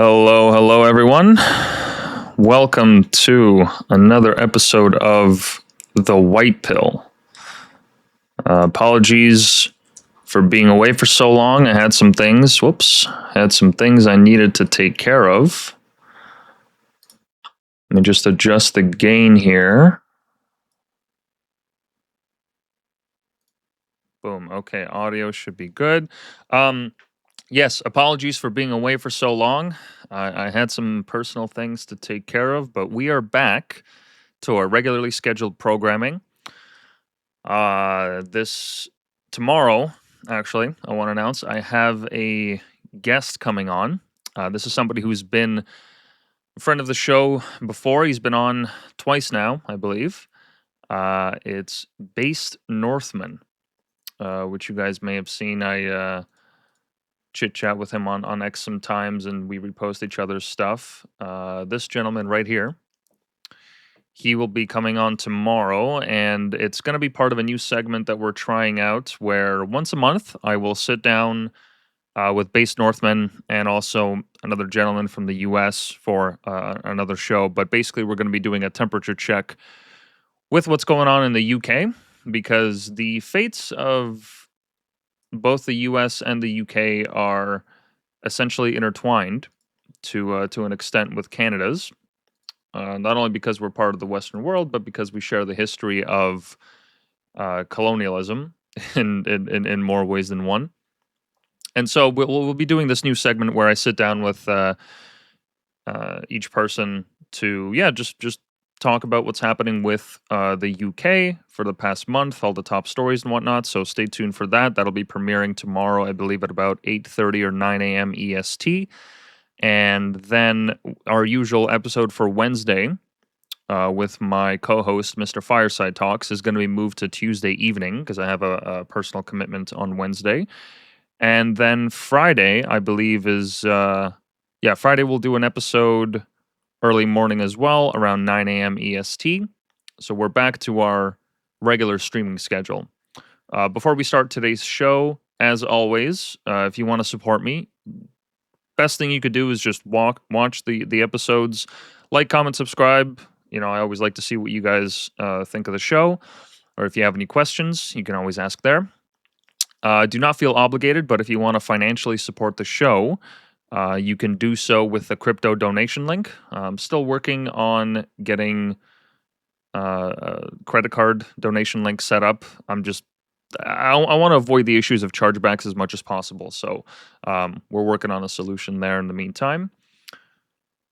Hello, everyone. Welcome to another episode of the Whitepill. Apologies for being away for so long. I had some things. Had some things I needed to take care of. Let me just adjust the gain here. Boom. Okay, audio should be good. Yes, apologies for being away for so long. I had some personal things to take care of, but we are back to our regularly scheduled programming. This tomorrow, actually, I want to announce I have a guest coming on. This is somebody who's been a friend of the show before. He's been on twice now, I believe. It's Based Northman, which you guys may have seen. I chit chat with him on X sometimes, and we repost each other's stuff. This gentleman right here, he will be coming on tomorrow, and it's going to be part of a new segment that we're trying out where once a month I will sit down with Based Northman and also another gentleman from the US for another show. But basically, we're going to be doing a temperature check with what's going on in the UK, because the fates of both the US and the UK are essentially intertwined to an extent with Canada's. Not only because we're part of the Western world, but because we share the history of colonialism in more ways than one. And so we'll be doing this new segment where I sit down with each person to just talk about what's happening with the UK for the past month, all the top stories and whatnot. So stay tuned for that. That'll be premiering tomorrow, I believe, at about 8:30 or 9 a.m. EST. And then our usual episode for Wednesday with my co-host, Mr. Fireside Talks, is going to be moved to Tuesday evening because I have a personal commitment on Wednesday. And then Friday, I believe, is Friday we'll do an episode early morning as well, around 9 a.m. EST. So we're back to our regular streaming schedule. Before we start today's show, as always, if you want to support me, best thing you could do is just watch the episodes, like, comment, subscribe. You know, I always like to see what you guys think of the show, or if you have any questions, you can always ask there. Do not feel obligated, but if you want to financially support the show, you can do so with the crypto donation link. I'm still working on getting a credit card donation link set up. I want to avoid the issues of chargebacks as much as possible. So we're working on a solution there in the meantime.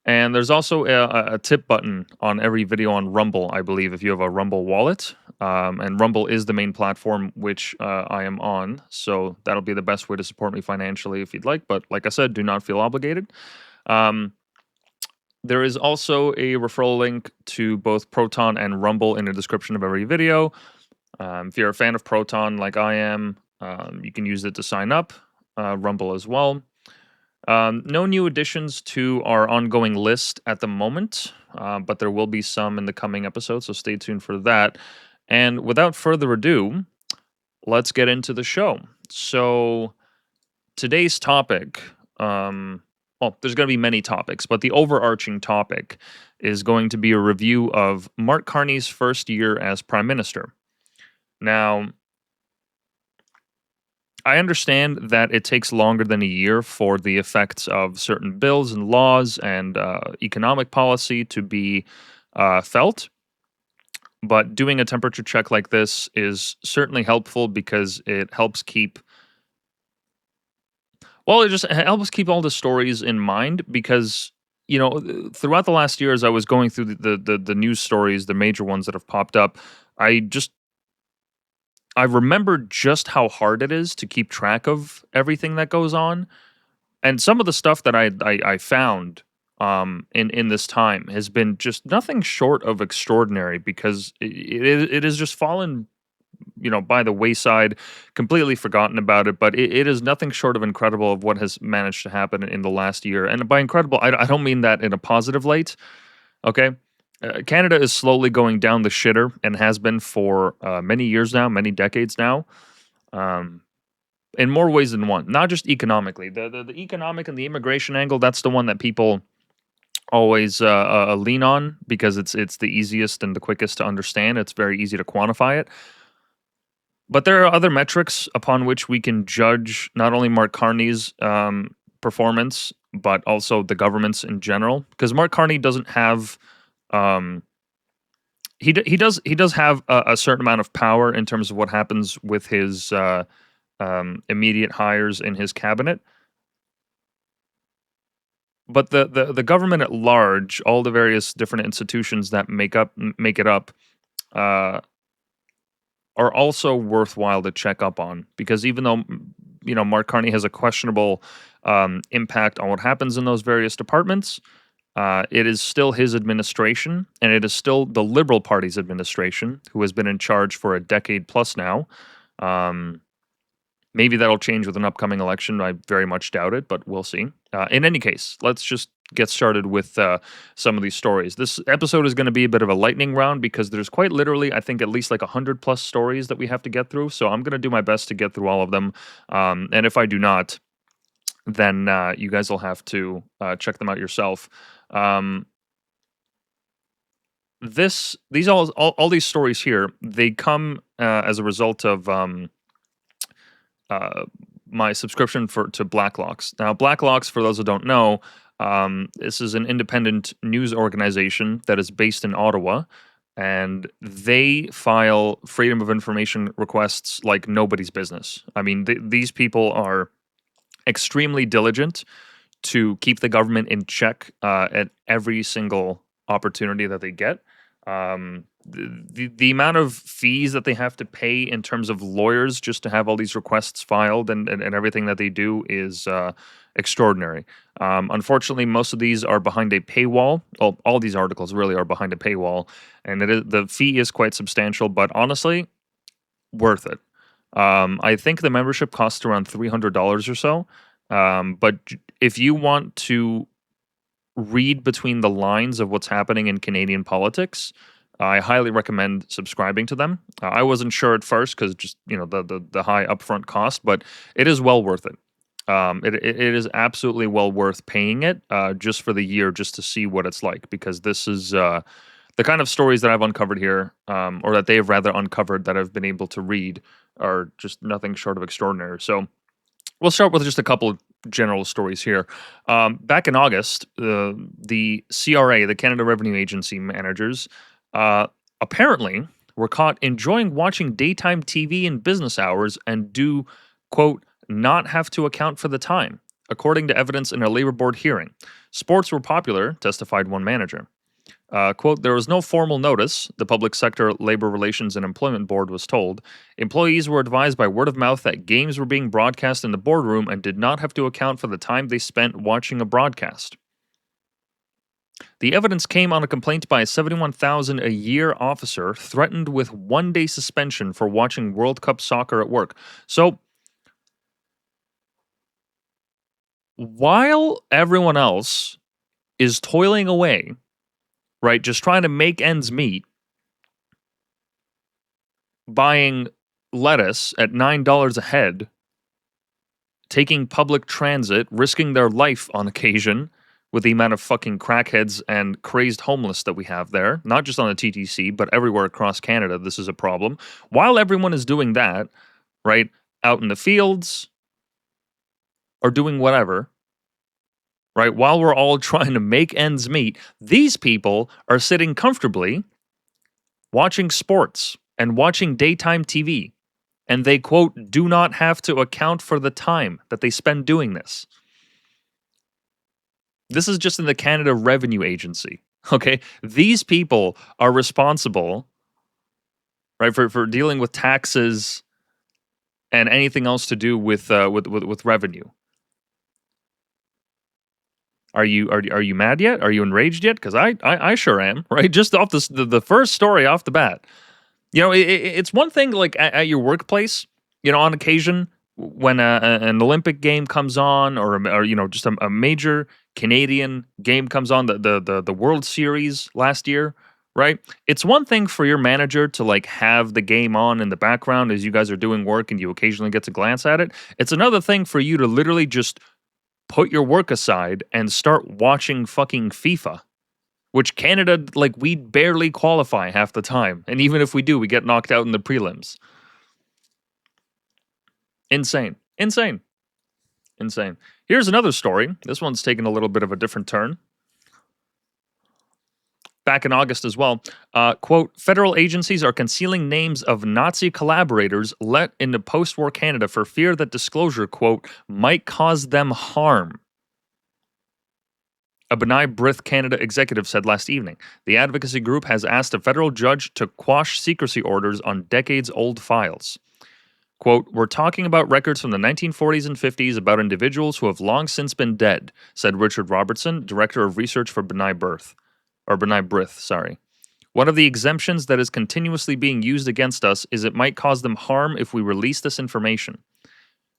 And there's also a tip button on every video on Rumble, I believe, if you have a Rumble wallet. And Rumble is the main platform which I am on. So that'll be the best way to support me financially if you'd like. But like I said, do not feel obligated. There is also a referral link to both Proton and Rumble in the description of every video. If you're a fan of Proton like I am, you can use it to sign up. Rumble as well. No new additions to our ongoing list at the moment, but there will be some in the coming episodes, so stay tuned for that. And without further ado, let's get into the show. So today's topic, there's going to be many topics, but the overarching topic is going to be a review of Mark Carney's first year as Prime Minister. Now, I understand that it takes longer than a year for the effects of certain bills and laws and economic policy to be felt. But doing a temperature check like this is certainly helpful because it helps keep... Well, it just helps keep all the stories in mind because, you know, throughout the last year as I was going through the news stories, the major ones that have popped up, I remembered just how hard it is to keep track of everything that goes on. And some of the stuff that I found in this time has been just nothing short of extraordinary because it has just fallen, you know, by the wayside, completely forgotten about it. But it is nothing short of incredible of what has managed to happen in the last year. And by incredible, I don't mean that in a positive light, okay? Canada is slowly going down the shitter and has been for many years now, many decades now. in more ways than one, not just economically. The economic and the immigration angle, that's the one that people always lean on because it's the easiest and the quickest to understand. It's very easy to quantify it. But there are other metrics upon which we can judge not only Mark Carney's performance, but also the government's in general. Because Mark Carney doesn't have, um, he does have a certain amount of power in terms of what happens with his immediate hires in his cabinet. But the government at large, all the various different institutions that make it up, uh, are also worthwhile to check up on, because even though Mark Carney has a questionable impact on what happens in those various departments, it is still his administration, and it is still the Liberal Party's administration, who has been in charge for a decade plus now. Maybe that'll change with an upcoming election. I very much doubt it, but we'll see. In any case, let's just get started with some of these stories. This episode is going to be a bit of a lightning round because there's quite literally, I think, at least like 100 plus stories that we have to get through. So I'm going to do my best to get through all of them. And if I do not, then you guys will have to check them out yourself. All these stories here, they come as a result of my subscription to Blacklocks. Now, Blacklocks, for those who don't know, this is an independent news organization that is based in Ottawa, and they file freedom of information requests like nobody's business. I mean, these people are extremely diligent to keep the government in check at every single opportunity that they get. The amount of fees that they have to pay in terms of lawyers just to have all these requests filed and everything that they do is extraordinary. Unfortunately, most of these are behind a paywall. Well, all these articles really are behind a paywall, and the fee is quite substantial, but honestly, worth it. I think the membership costs around $300 or so, but if you want to read between the lines of what's happening in Canadian politics, I highly recommend subscribing to them. I wasn't sure at first because just the high upfront cost, but it is well worth it. It is absolutely well worth paying it just for the year, just to see what it's like, because this is the kind of stories that I've uncovered here, or that they have rather uncovered that I've been able to read, are just nothing short of extraordinary. So we'll start with just a couple of general stories here. Back in August, the CRA, the Canada Revenue Agency managers, apparently were caught enjoying watching daytime TV in business hours and do, quote, not have to account for the time, according to evidence in a labor board hearing. Sports were popular, testified one manager. Quote, there was no formal notice, the Public Sector Labor Relations and Employment Board was told. Employees were advised by word of mouth that games were being broadcast in the boardroom and did not have to account for the time they spent watching a broadcast. The evidence came on a complaint by a $71,000 a year officer threatened with one-day suspension for watching World Cup soccer at work. So, while everyone else is toiling away, right, just trying to make ends meet, buying lettuce at $9 a head, taking public transit, risking their life on occasion with the amount of fucking crackheads and crazed homeless that we have there, not just on the TTC, but everywhere across Canada, this is a problem. While everyone is doing that, right, out in the fields or doing whatever, right, while we're all trying to make ends meet, these people are sitting comfortably watching sports and watching daytime TV. And they, quote, do not have to account for the time that they spend doing this. This is just in the Canada Revenue Agency, okay? These people are responsible, right, for dealing with taxes and anything else to do with revenue. Are you mad yet? Are you enraged yet? Because I sure am, right? Just off the first story off the bat. It's one thing like at your workplace, on occasion when an Olympic game comes on, or just a major Canadian game comes on, the World Series last year, right? It's one thing for your manager to like have the game on in the background as you guys are doing work and you occasionally get to glance at it. It's another thing for you to literally just put your work aside and start watching fucking FIFA, which Canada, like, we barely qualify half the time. And even if we do, we get knocked out in the prelims. Insane. Insane. Insane. Here's another story. This one's taken a little bit of a different turn. Back in August as well, quote, federal agencies are concealing names of Nazi collaborators let into post-war Canada for fear that disclosure, quote, might cause them harm. A B'nai B'rith Canada executive said last evening. The advocacy group has asked a federal judge to quash secrecy orders on decades-old files. Quote, we're talking about records from the 1940s and 50s about individuals who have long since been dead, said Richard Robertson, director of research for B'nai B'rith, sorry. One of the exemptions that is continuously being used against us is it might cause them harm if we release this information.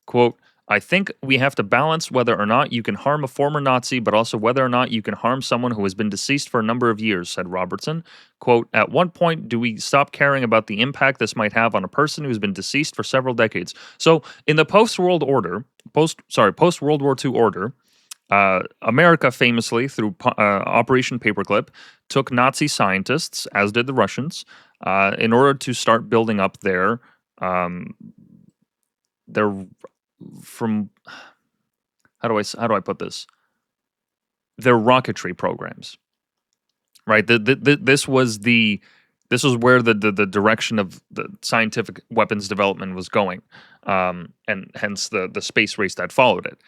Quote, I think we have to balance whether or not you can harm a former Nazi, but also whether or not you can harm someone who has been deceased for a number of years, said Robertson. Quote, at what point do we stop caring about the impact this might have on a person who's been deceased for several decades? So in the post-World War II order, America famously, through Operation Paperclip, took Nazi scientists, as did the Russians, in order to start building up their from how do I put this? Their rocketry programs, right? This was where the direction of the scientific weapons development was going, and hence the space race that followed it.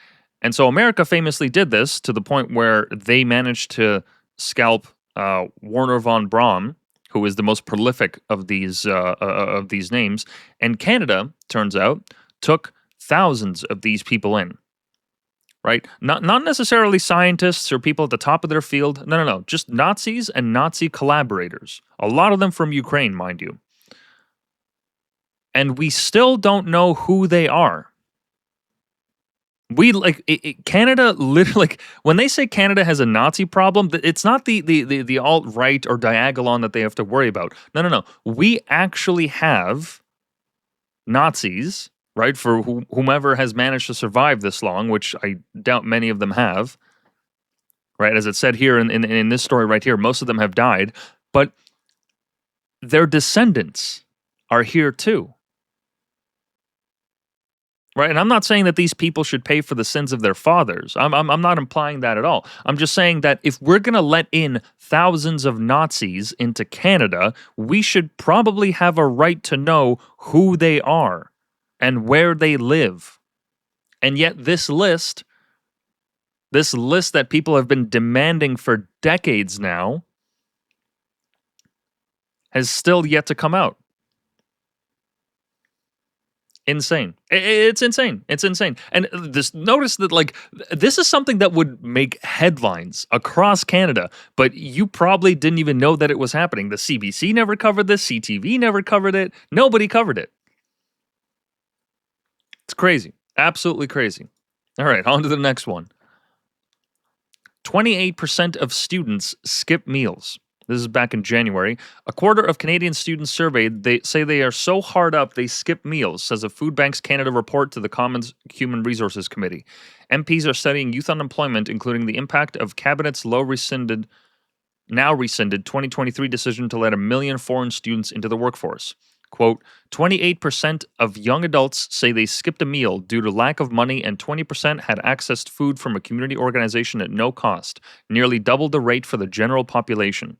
And so America famously did this to the point where they managed to scalp Werner von Braun, who is the most prolific of these names, and Canada, turns out, took thousands of these people in, right? Not necessarily scientists or people at the top of their field. No. Just Nazis and Nazi collaborators. A lot of them from Ukraine, mind you. And we still don't know who they are. We Canada literally, like, when they say Canada has a Nazi problem, it's not the alt-right or diagolon that they have to worry about. No. We actually have Nazis, right, for whomever has managed to survive this long, which I doubt many of them have, right? As it said here in this story right here, most of them have died, but their descendants are here too, right? And I'm not saying that these people should pay for the sins of their fathers. I'm not implying that at all. I'm just saying that if we're going to let in thousands of Nazis into Canada, we should probably have a right to know who they are and where they live. And yet this list that people have been demanding for decades now, has still yet to come out. Insane. It's insane. It's insane. And notice that, like, this is something that would make headlines across Canada, but you probably didn't even know that it was happening. The CBC never covered this. CTV never covered it. Nobody covered it. It's crazy. Absolutely crazy. All right, on to the next one. 28% of students skip meals. This is back in January. A quarter of Canadian students surveyed, they say they are so hard up they skip meals, says a Food Banks Canada report to the Commons Human Resources Committee. MPs are studying youth unemployment, including the impact of Cabinet's now rescinded 2023 decision to let 1 million foreign students into the workforce. Quote, 28% of young adults say they skipped a meal due to lack of money, and 20% had accessed food from a community organization at no cost, nearly double the rate for the general population.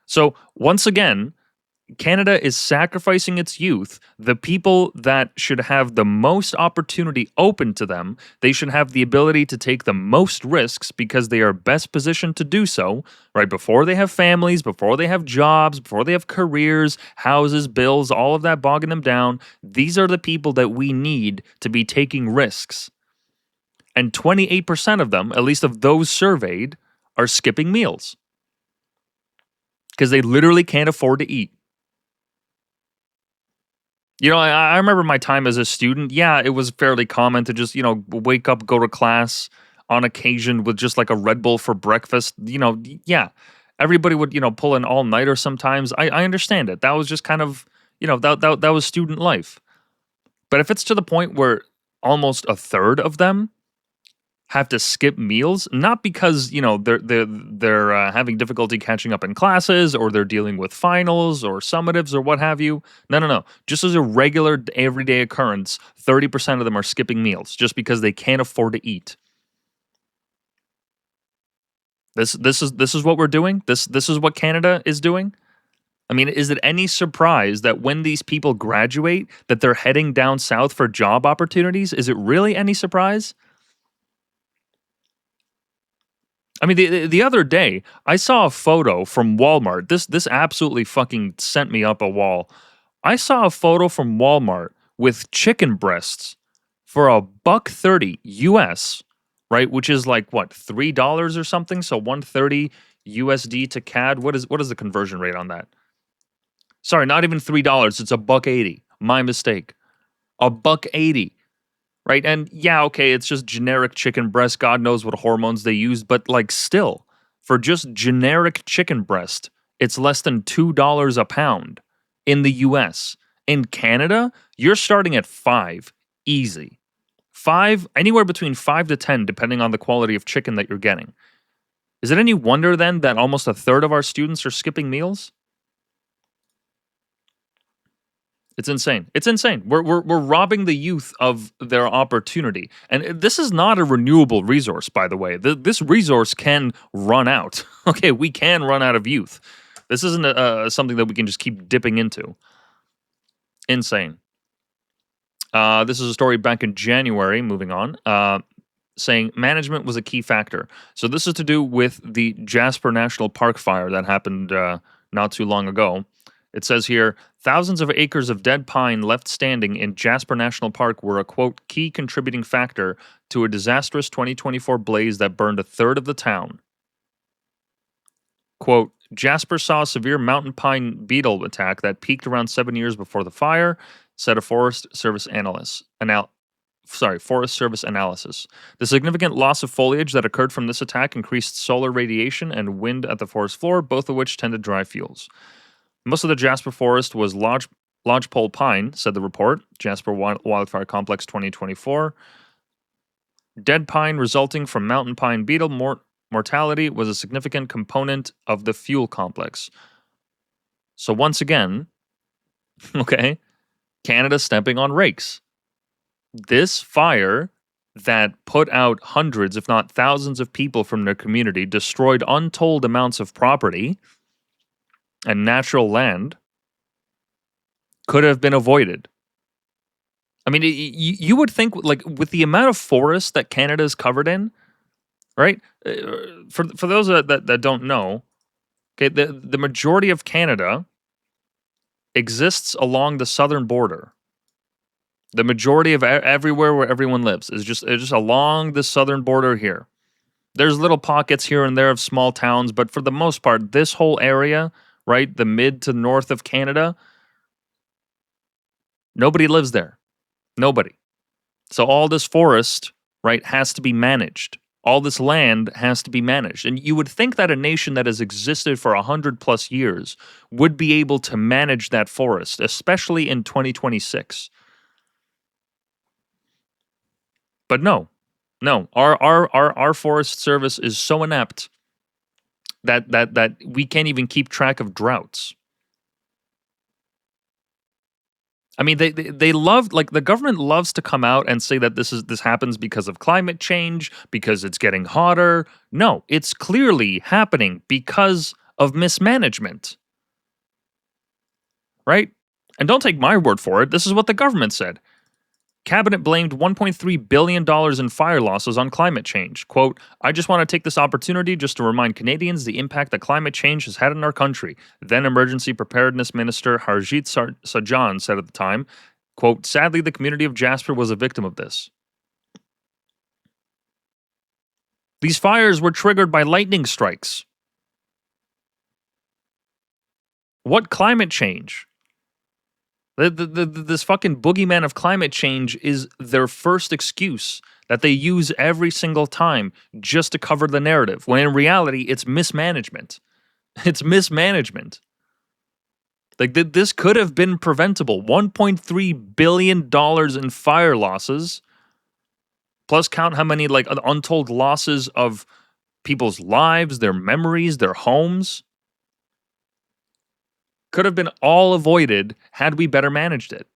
So, once again, Canada is sacrificing its youth, the people that should have the most opportunity open to them. They should have the ability to take the most risks because they are best positioned to do so, right? Before they have families, before they have jobs, before they have careers, houses, bills, all of that bogging them down. These are the people that we need to be taking risks. And 28% of them, at least of those surveyed, are skipping meals because they literally can't afford to eat. You know, I remember my time as a student. Yeah, it was fairly common to just, wake up, go to class on occasion with just like a Red Bull for breakfast. Yeah. Everybody would, pull an all-nighter sometimes. I understand it. That was just kind of, that was student life. But if it's to the point where almost a third of them have to skip meals, not because they're having difficulty catching up in classes, or they're dealing with finals or summatives or what have you. No. Just as a regular everyday occurrence, 30% of them are skipping meals just because they can't afford to eat. This is what we're doing. This is what Canada is doing. I mean, is it any surprise that when these people graduate, that they're heading down south for job opportunities? Is it really any surprise? I mean, the other day, I saw a photo from Walmart. This absolutely fucking sent me up a wall. I saw a photo from Walmart with chicken breasts for $1.30 US, right? Which is like what, $3 or something? So 130 USD to CAD. What is the conversion rate on that? Sorry, not even $3. It's $1.80. My mistake. $1.80. Right? And yeah, okay, it's just generic chicken breast. God knows what hormones they use, but like still, for just generic chicken breast, it's less than $2 a pound in the US. In Canada, you're starting at $5. Easy. Anywhere between 5 to 10, depending on the quality of chicken that you're getting. Is it any wonder then that almost a third of our students are skipping meals? It's insane. It's insane. We're robbing the youth of their opportunity. And this is not a renewable resource, by the way. This resource can run out. Okay, we can run out of youth. This isn't something that we can just keep dipping into. Insane. This is a story back in January, moving on, saying management was a key factor. So this is to do with the Jasper National Park fire that happened not too long ago. It says here, thousands of acres of dead pine left standing in Jasper National Park were a, quote, key contributing factor to a disastrous 2024 blaze that burned a third of the town. Quote, Jasper saw a severe mountain pine beetle attack that peaked around 7 years before the fire, said a Forest Service analysis. The significant loss of foliage that occurred from this attack increased solar radiation and wind at the forest floor, both of which tend to dry fuels. Most of the Jasper forest was lodgepole pine, said the report. Jasper Wildfire Complex 2024. Dead pine resulting from mountain pine beetle mortality was a significant component of the fuel complex. So once again, okay, Canada stepping on rakes. This fire that put out hundreds, if not thousands of people from their community, destroyed untold amounts of property and natural land, could have been avoided. I mean, you would think, like, with the amount of forest that Canada is covered in, right? For those that don't know, okay, the majority of Canada exists along the southern border. The majority of everywhere where everyone lives is just along the southern border here. There's little pockets here and there of small towns, but for the most part, this whole area, right, the mid to north of Canada, nobody lives there. Nobody. So all this forest, right, has to be managed. All this land has to be managed. And you would think that a nation that has existed for 100+ years would be able to manage that forest, especially in 2026. But no. Our Forest Service is so inept that we can't even keep track of droughts. I mean, they love, like, the government loves to come out and say that this happens because of climate change, because it's getting hotter. No, it's clearly happening because of mismanagement. Right? And don't take my word for it. This is what the government said. Cabinet blamed $1.3 billion in fire losses on climate change. Quote, I just want to take this opportunity just to remind Canadians the impact that climate change has had on our country. Then Emergency Preparedness Minister Harjit Sajjan said at the time, quote, sadly, the community of Jasper was a victim of this. These fires were triggered by lightning strikes. What climate change? This fucking boogeyman of climate change is their first excuse that they use every single time just to cover the narrative, when in reality, it's mismanagement. It's mismanagement. Like, this could have been preventable. $1.3 billion in fire losses, plus count how many, like, untold losses of people's lives, their memories, their homes. Could have been all avoided had we better managed it.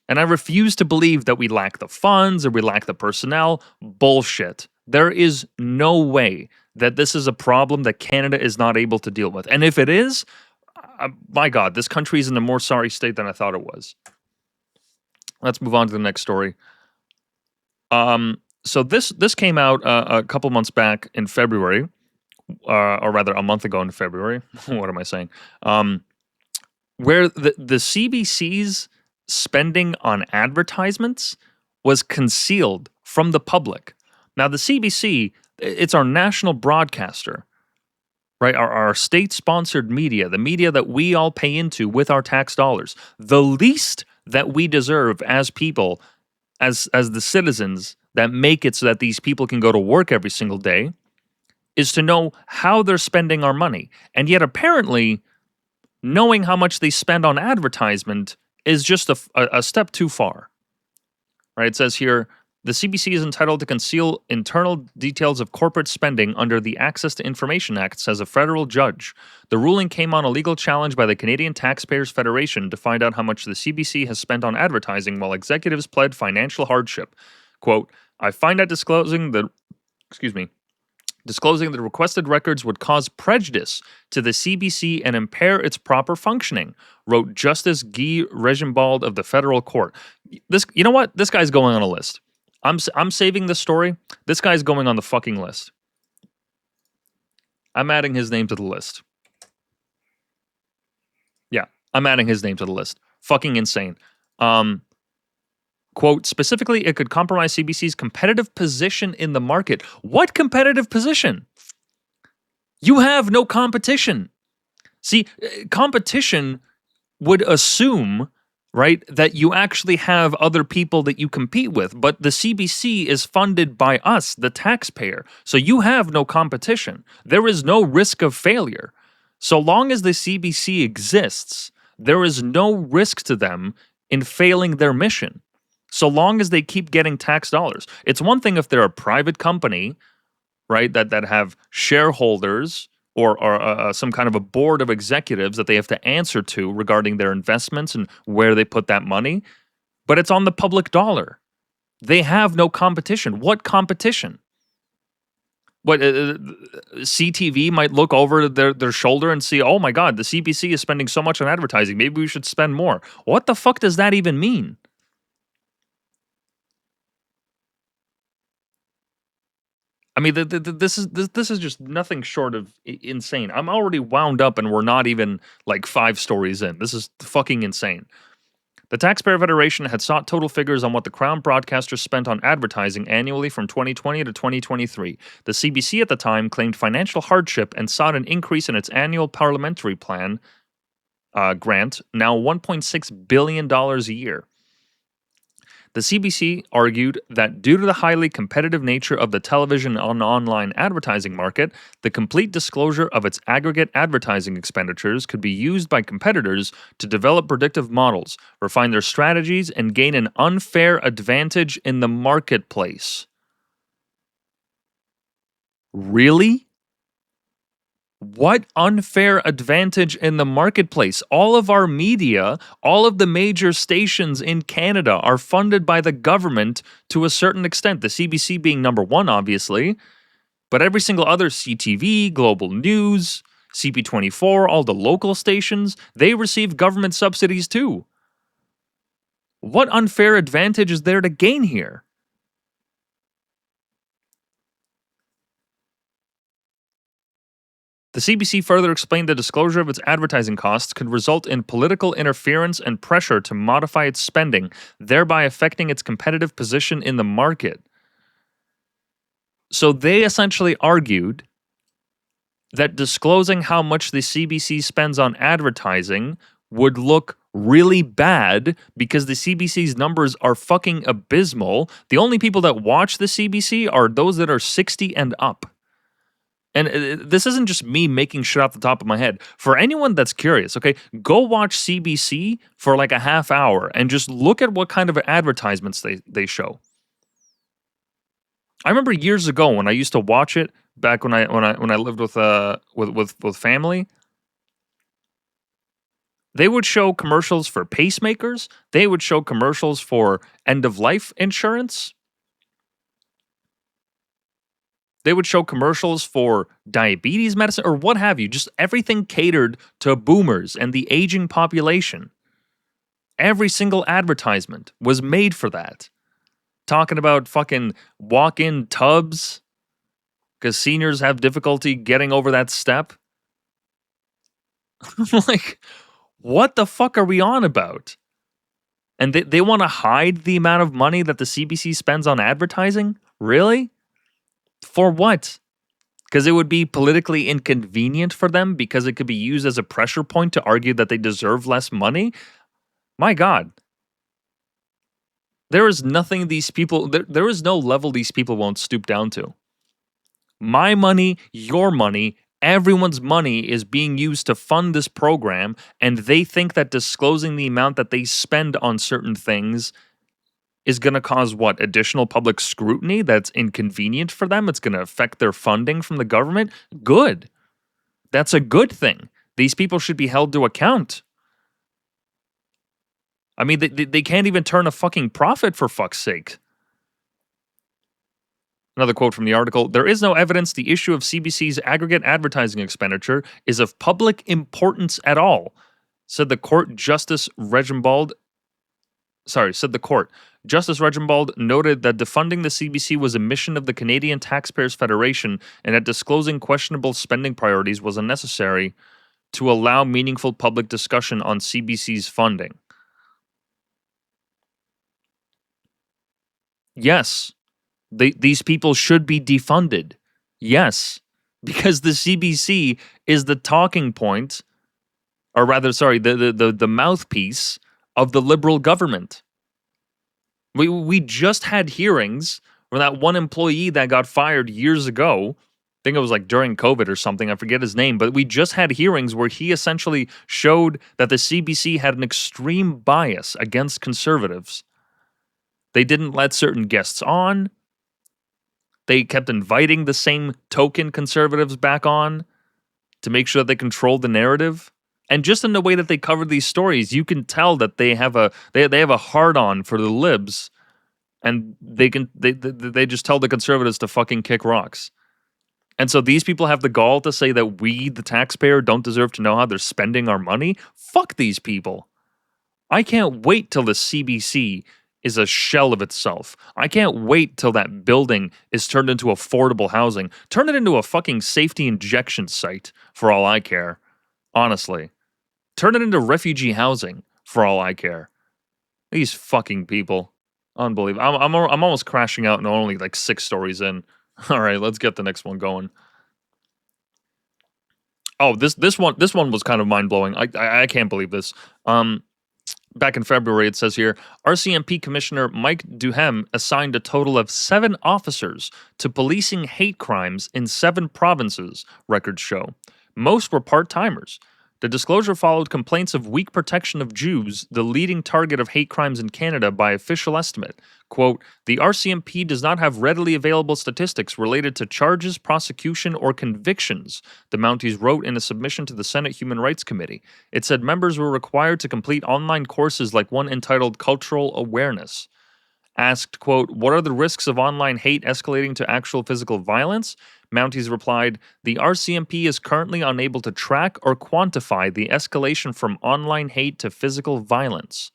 And I refuse to believe that we lack the funds or we lack the personnel. Bullshit. There is no way that this is a problem that Canada is not able to deal with. And if it is, my God, this country is in a more sorry state than I thought it was. Let's move on to the next story. So this came out a couple months back in February, or rather a month ago in February. What am I saying? Where the CBC's spending on advertisements was concealed from the public. Now, the CBC, it's our national broadcaster, right? Our state-sponsored media, the media that we all pay into with our tax dollars. The least that we deserve as people, as the citizens that make it so that these people can go to work every single day, is to know how they're spending our money. And yet, apparently, knowing how much they spend on advertisement is just a step too far. Right? It says here, the CBC is entitled to conceal internal details of corporate spending under the Access to Information Act, says a federal judge. The ruling came on a legal challenge by the Canadian Taxpayers Federation to find out how much the CBC has spent on advertising while executives pled financial hardship. Quote, I find that disclosing the requested records would cause prejudice to the CBC and impair its proper functioning, wrote Justice Guy Regimbald of the federal court. You know what? This guy's going on a list. I'm saving this story. This guy's going on the fucking list. I'm adding his name to the list. Yeah, I'm adding his name to the list. Fucking insane. Quote, specifically, it could compromise CBC's competitive position in the market. What competitive position? You have no competition. See, competition would assume, right, that you actually have other people that you compete with. But the CBC is funded by us, the taxpayer. So you have no competition. There is no risk of failure. So long as the CBC exists, there is no risk to them in failing their mission. So long as they keep getting tax dollars. It's one thing if they're a private company, right, that have shareholders or some kind of a board of executives that they have to answer to regarding their investments and where they put that money. But it's on the public dollar. They have no competition. What competition? What CTV might look over their shoulder and see, oh my God, the CBC is spending so much on advertising. Maybe we should spend more. What the fuck does that even mean? I mean, this is just nothing short of insane. I'm already wound up, and we're not even like 5 stories in. This is fucking insane. The Taxpayer Federation had sought total figures on what the Crown broadcaster spent on advertising annually from 2020 to 2023. The CBC at the time claimed financial hardship and sought an increase in its annual parliamentary plan grant, now $1.6 billion a year. The CBC argued that due to the highly competitive nature of the television and online advertising market, the complete disclosure of its aggregate advertising expenditures could be used by competitors to develop predictive models, refine their strategies, and gain an unfair advantage in the marketplace. Really? What unfair advantage in the marketplace? All of our media, all of the major stations in Canada are funded by the government to a certain extent, the CBC being number one, obviously, but every single other CTV, Global News, CP24, all the local stations, they receive government subsidies too. What unfair advantage is there to gain here? The CBC further explained the disclosure of its advertising costs could result in political interference and pressure to modify its spending, thereby affecting its competitive position in the market. So they essentially argued that disclosing how much the CBC spends on advertising would look really bad because the CBC's numbers are fucking abysmal. The only people that watch the CBC are those that are 60 and up. And this isn't just me making shit off the top of my head. For anyone that's curious, okay, go watch CBC for like a half hour and just look at what kind of advertisements they show. I remember years ago when I used to watch it back when I lived with family. They would show commercials for pacemakers. They would show commercials for end of life insurance. They would show commercials for diabetes medicine or what have you. Just everything catered to boomers and the aging population. Every single advertisement was made for that. Talking about fucking walk-in tubs because seniors have difficulty getting over that step. Like, what the fuck are we on about? And they want to hide the amount of money that the CBC spends on advertising? Really? For what? Because it would be politically inconvenient for them because it could be used as a pressure point to argue that they deserve less money? My God. There is nothing these people, there is no level these people won't stoop down to. My money, your money, everyone's money is being used to fund this program, and they think that disclosing the amount that they spend on certain things is going to cause what? Additional public scrutiny that's inconvenient for them? It's going to affect their funding from the government? Good. That's a good thing. These people should be held to account. I mean, they can't even turn a fucking profit, for fuck's sake. Another quote from the article: "There is no evidence the issue of CBC's aggregate advertising expenditure is of public importance at all," said the court. Justice Reginbald noted that defunding the CBC was a mission of the Canadian Taxpayers Federation and that disclosing questionable spending priorities was unnecessary to allow meaningful public discussion on CBC's funding. Yes, these people should be defunded. Yes, because the CBC is the talking point, or rather, sorry, the mouthpiece of the Liberal government. We just had hearings where that one employee that got fired years ago, I think it was like during COVID or something, I forget his name, but we just had hearings where he essentially showed that the CBC had an extreme bias against conservatives. They didn't let certain guests on. They kept inviting the same token conservatives back on to make sure that they controlled the narrative. And just in the way that they cover these stories, you can tell that they have a hard on for the libs, and they just tell the conservatives to fucking kick rocks. And so these people have the gall to say that we, the taxpayer, don't deserve to know how they're spending our money. Fuck these people. I can't wait till the CBC is a shell of itself. I can't wait till that building is turned into affordable housing. Turn it into a fucking safety injection site for all I care. Honestly. Turn it into refugee housing for all I care. These fucking people. Unbelievable. I'm almost crashing out and only like 6 stories in. All right, let's get the next one going. Oh, this one was kind of mind-blowing. I can't believe this. Back in February, it says here, RCMP Commissioner Mike Duhem assigned a total of 7 officers to policing hate crimes in 7 provinces, records show. Most were part-timers. The disclosure followed complaints of weak protection of Jews, the leading target of hate crimes in Canada by official estimate. Quote, "The RCMP does not have readily available statistics related to charges, prosecution, or convictions," the Mounties wrote in a submission to the Senate Human Rights Committee. It said members were required to complete online courses like one entitled Cultural Awareness. Asked, quote, "What are the risks of online hate escalating to actual physical violence?" Mounties replied, "The RCMP is currently unable to track or quantify the escalation from online hate to physical violence."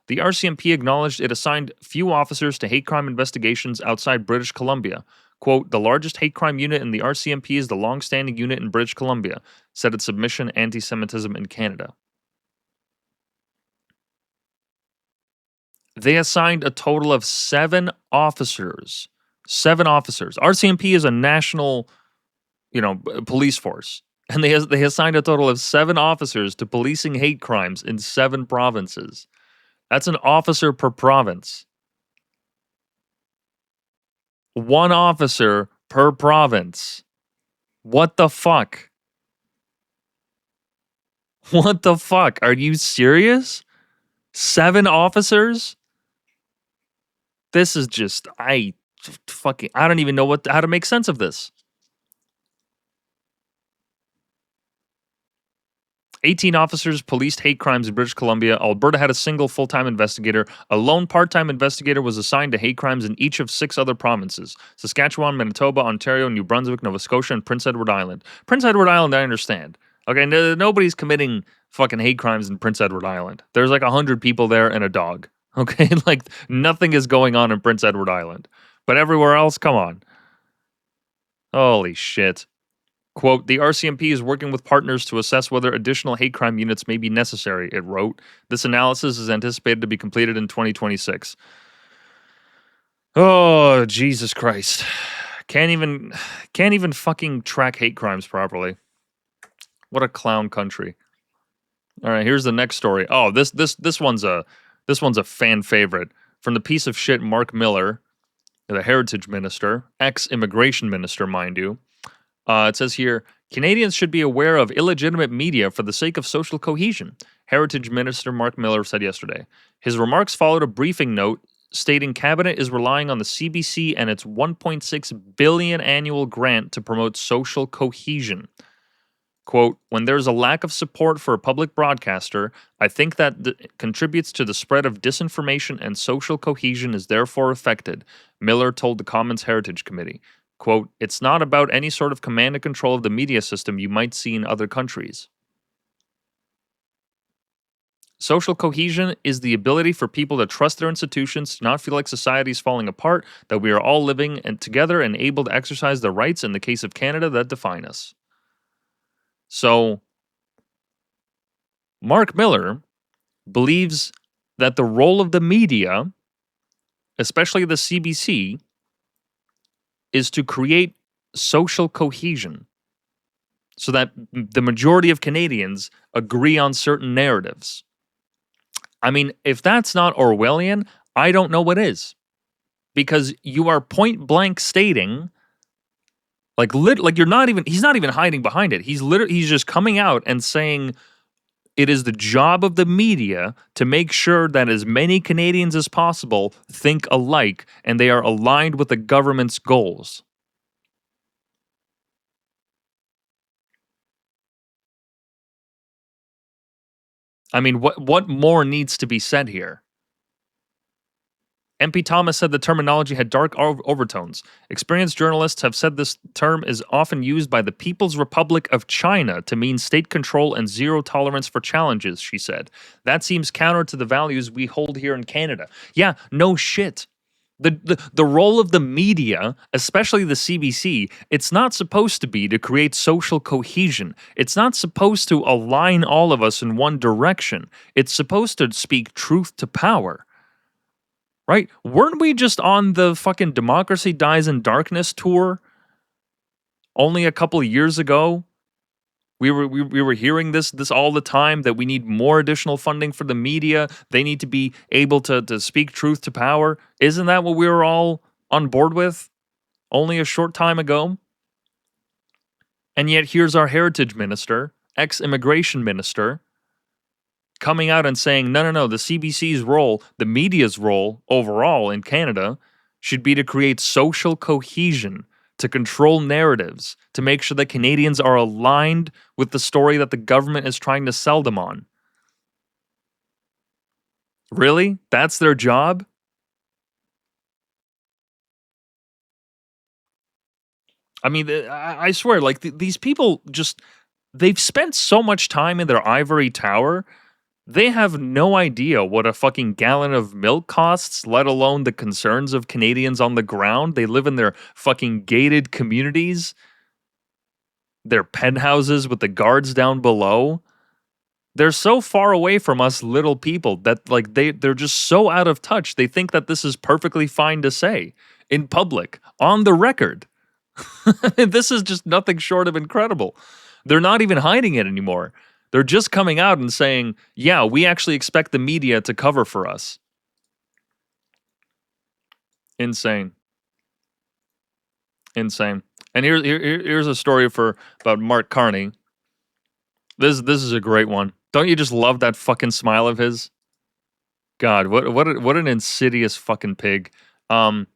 The RCMP acknowledged it assigned few officers to hate crime investigations outside British Columbia. Quote, "The largest hate crime unit in the RCMP is the long-standing unit in British Columbia," said its submission, Anti-Semitism in Canada. They assigned a total of 7 officers. 7 officers. RCMP is a national, police force. And they assigned a total of 7 officers to policing hate crimes in 7 provinces. That's an officer per province. 1 officer per province. What the fuck? What the fuck? Are you serious? 7 officers? This is just I don't even know how to make sense of this. 18 officers policed hate crimes in British Columbia. Alberta had a single full-time investigator. A lone part-time investigator was assigned to hate crimes in each of 6 other provinces: Saskatchewan, Manitoba, Ontario, New Brunswick, Nova Scotia, and Prince Edward Island. Prince Edward Island, I understand. Okay, nobody's committing fucking hate crimes in Prince Edward Island. There's like 100 people there and a dog. Okay, like nothing is going on in Prince Edward Island. But everywhere else, come on. Holy shit. Quote, the RCMP is working with partners to assess whether additional hate crime units may be necessary, it wrote. This analysis is anticipated to be completed in 2026. Oh, Jesus Christ. Can't even fucking track hate crimes properly. What a clown country. All right, here's the next story. Oh, this one's a fan favorite. From the piece of shit Mark Miller, the heritage minister, ex-immigration minister, mind you. It says here, Canadians should be aware of illegitimate media for the sake of social cohesion, Heritage Minister Mark Miller said yesterday. His remarks followed a briefing note stating Cabinet is relying on the CBC and its $1.6 billion annual grant to promote social cohesion. Quote, when there's a lack of support for a public broadcaster, I think that contributes to the spread of disinformation and social cohesion is therefore affected, Miller told the Commons Heritage Committee. Quote, it's not about any sort of command and control of the media system you might see in other countries. Social cohesion is the ability for people to trust their institutions, to not feel like society is falling apart, that we are all living together and able to exercise the rights, in the case of Canada, that define us. So, Mark Miller believes that the role of the media, especially the CBC, is to create social cohesion so that the majority of Canadians agree on certain narratives. I mean, if that's not Orwellian, I don't know what is. Because you are point blank stating, like he's not even hiding behind it. He's just coming out and saying it is the job of the media to make sure that as many Canadians as possible think alike and they are aligned with the government's goals. I mean, what more needs to be said here? MP Thomas said the terminology had dark overtones. Experienced journalists have said this term is often used by the People's Republic of China to mean state control and zero tolerance for challenges, she said. That seems counter to the values we hold here in Canada. Yeah, no shit. The role of the media, especially the CBC, it's not supposed to be to create social cohesion. It's not supposed to align all of us in one direction. It's supposed to speak truth to power. Right? Weren't we just on the fucking Democracy Dies in Darkness tour only a couple of years ago? We were hearing this all the time, that we need more additional funding for the media. They need to be able to speak truth to power. Isn't that what we were all on board with only a short time ago? And yet here's our heritage minister, ex-immigration minister, coming out and saying, no, the CBC's role, the media's role overall in Canada should be to create social cohesion, to control narratives, to make sure that Canadians are aligned with the story that the government is trying to sell them on. Really? That's their job? I mean, I swear, like, these people just, they've spent so much time in their ivory tower. They have no idea what a fucking gallon of milk costs, let alone the concerns of Canadians on the ground. They live in their fucking gated communities, their penthouses with the guards down below. They're so far away from us little people that, like, they're just so out of touch. They think that this is perfectly fine to say in public, on the record. This is just nothing short of incredible. They're not even hiding it anymore. They're just coming out and saying, yeah, we actually expect the media to cover for us. Insane. Insane. And here's a story about Mark Carney. This is a great one. Don't you just love that fucking smile of his? God, what an insidious fucking pig. Um,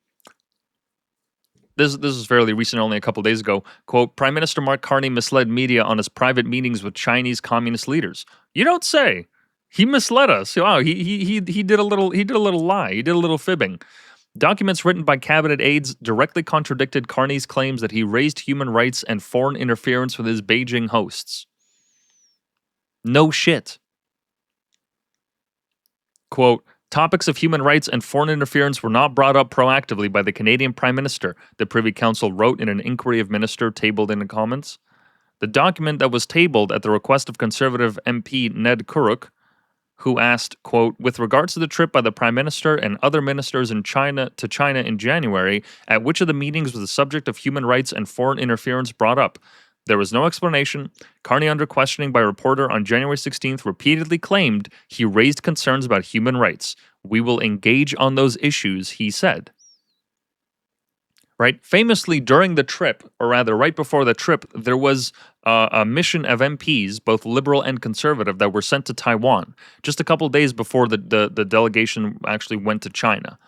this is fairly recent, only a couple days ago. Quote: Prime Minister Mark Carney misled media on his private meetings with Chinese communist leaders. You don't say. He misled us. Wow, he did a little lie. He did a little fibbing. Documents written by cabinet aides directly contradicted Carney's claims that he raised human rights and foreign interference with his Beijing hosts. No shit. Quote, topics of human rights and foreign interference were not brought up proactively by the Canadian Prime Minister, the Privy Council wrote in an inquiry of minister tabled in the comments. The document that was tabled at the request of Conservative MP Ned Kuruk, who asked, quote, with regards to the trip by the Prime Minister and other ministers in China in January, at which of the meetings was the subject of human rights and foreign interference brought up? There was no explanation. Carney, under questioning by a reporter on January 16th, repeatedly claimed he raised concerns about human rights. We will engage on those issues, he said. Right? Famously, during the trip, or rather right before the trip, there was a mission of MPs, both liberal and conservative, that were sent to Taiwan just a couple days before the delegation actually went to China.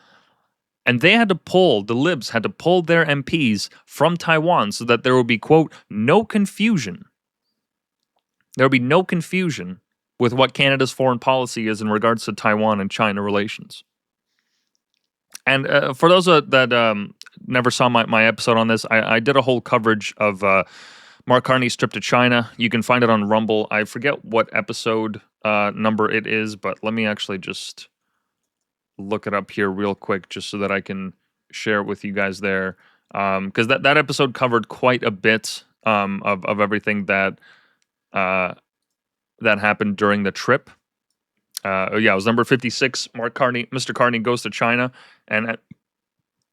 And they had to pull, the libs had to pull their MPs from Taiwan so that there would be, quote, no confusion. There would be no confusion with what Canada's foreign policy is in regards to Taiwan and China relations. And for those that never saw my episode on this, I did a whole coverage of Mark Carney's trip to China. You can find it on Rumble. I forget what episode number it is, but let me actually just look it up here real quick just so that I can share it with you guys there. Because that episode covered quite a bit of everything that happened during the trip. It was number 56. Mr. Carney goes to China, and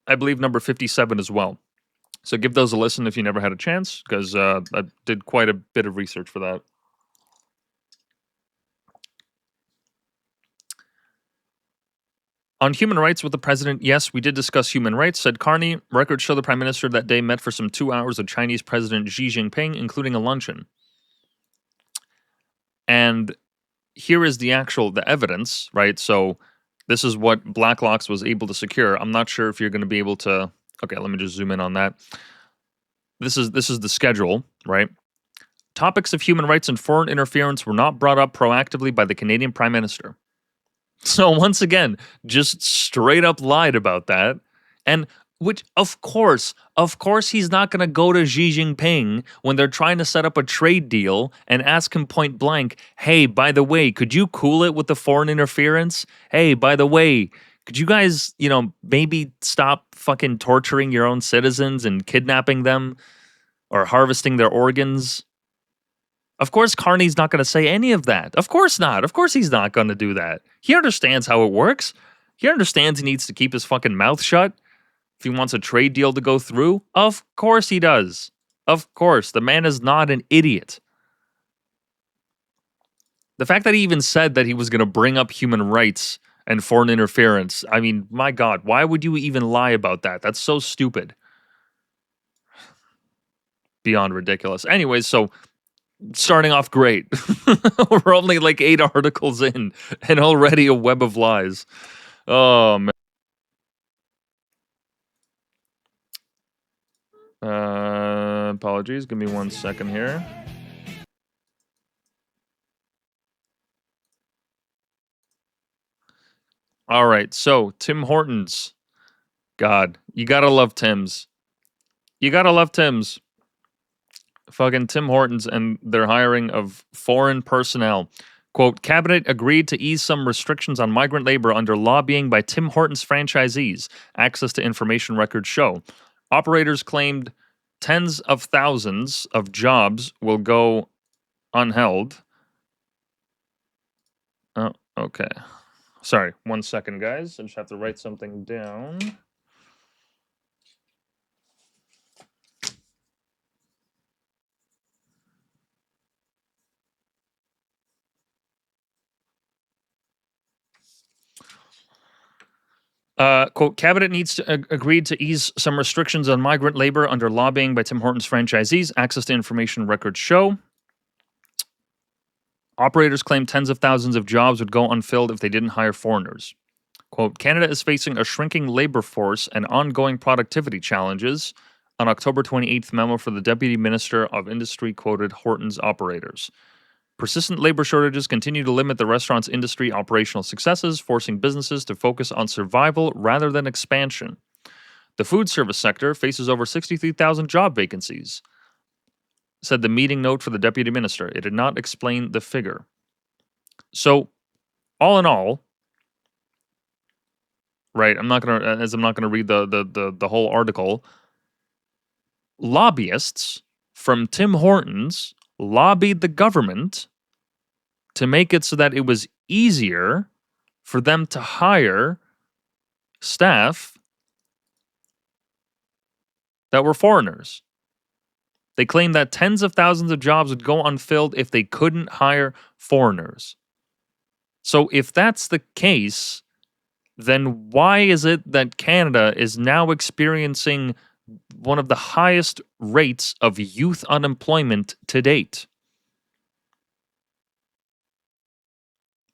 I believe number 57 as well. So give those a listen if you never had a chance, because I did quite a bit of research for that. On human rights with the president, yes, we did discuss human rights, said Carney. Records show the prime minister that day met for some 2 hours with Chinese President Xi Jinping, including a luncheon. And here is the evidence, right? So this is what Blacklock's was able to secure. I'm not sure if you're going to be able to. Okay, let me just zoom in on that. This is the schedule, right? Topics of human rights and foreign interference were not brought up proactively by the Canadian Prime Minister. So once again, just straight up lied about that. And which, of course he's not going to go to Xi Jinping when they're trying to set up a trade deal and ask him point blank, hey, by the way, could you cool it with the foreign interference? Hey, by the way, could you guys, maybe stop fucking torturing your own citizens and kidnapping them or harvesting their organs? Of course, Carney's not going to say any of that. Of course not. Of course he's not going to do that. He understands how it works. He understands he needs to keep his fucking mouth shut if he wants a trade deal to go through. Of course he does. Of course. The man is not an idiot. The fact that he even said that he was going to bring up human rights and foreign interference, I mean, my God, why would you even lie about that? That's so stupid. Beyond ridiculous. Anyways, so starting off great. We're only like 8 articles in and already a web of lies. Oh, man. Apologies. Give me 1 second here. All right. So, Tim Hortons. God, you gotta love Tim's. You gotta love Tim's. Fucking Tim Hortons and their hiring of foreign personnel. Quote, Cabinet agreed to ease some restrictions on migrant labor under lobbying by Tim Hortons franchisees, access to information records show. Operators claimed tens of thousands of jobs will go unheld. Oh, okay. Sorry, 1 second, guys. I just have to write something down. Quote, Cabinet needs to agreed to ease some restrictions on migrant labor under lobbying by Tim Hortons franchisees. Access to information records show. Operators claim tens of thousands of jobs would go unfilled if they didn't hire foreigners. Quote, Canada is facing a shrinking labor force and ongoing productivity challenges. An October 28th memo for the Deputy Minister of Industry quoted Hortons operators. Persistent labor shortages continue to limit the restaurant's industry operational successes, forcing businesses to focus on survival rather than expansion. The food service sector faces over 63,000 job vacancies, said the meeting note for the Deputy Minister. It did not explain the figure. So, all in all, right, I'm not gonna read the whole article. Lobbyists from Tim Hortons lobbied the government to make it so that it was easier for them to hire staff that were foreigners. They claimed that tens of thousands of jobs would go unfilled if they couldn't hire foreigners. So if that's the case, then why is it that Canada is now experiencing one of the highest rates of youth unemployment to date?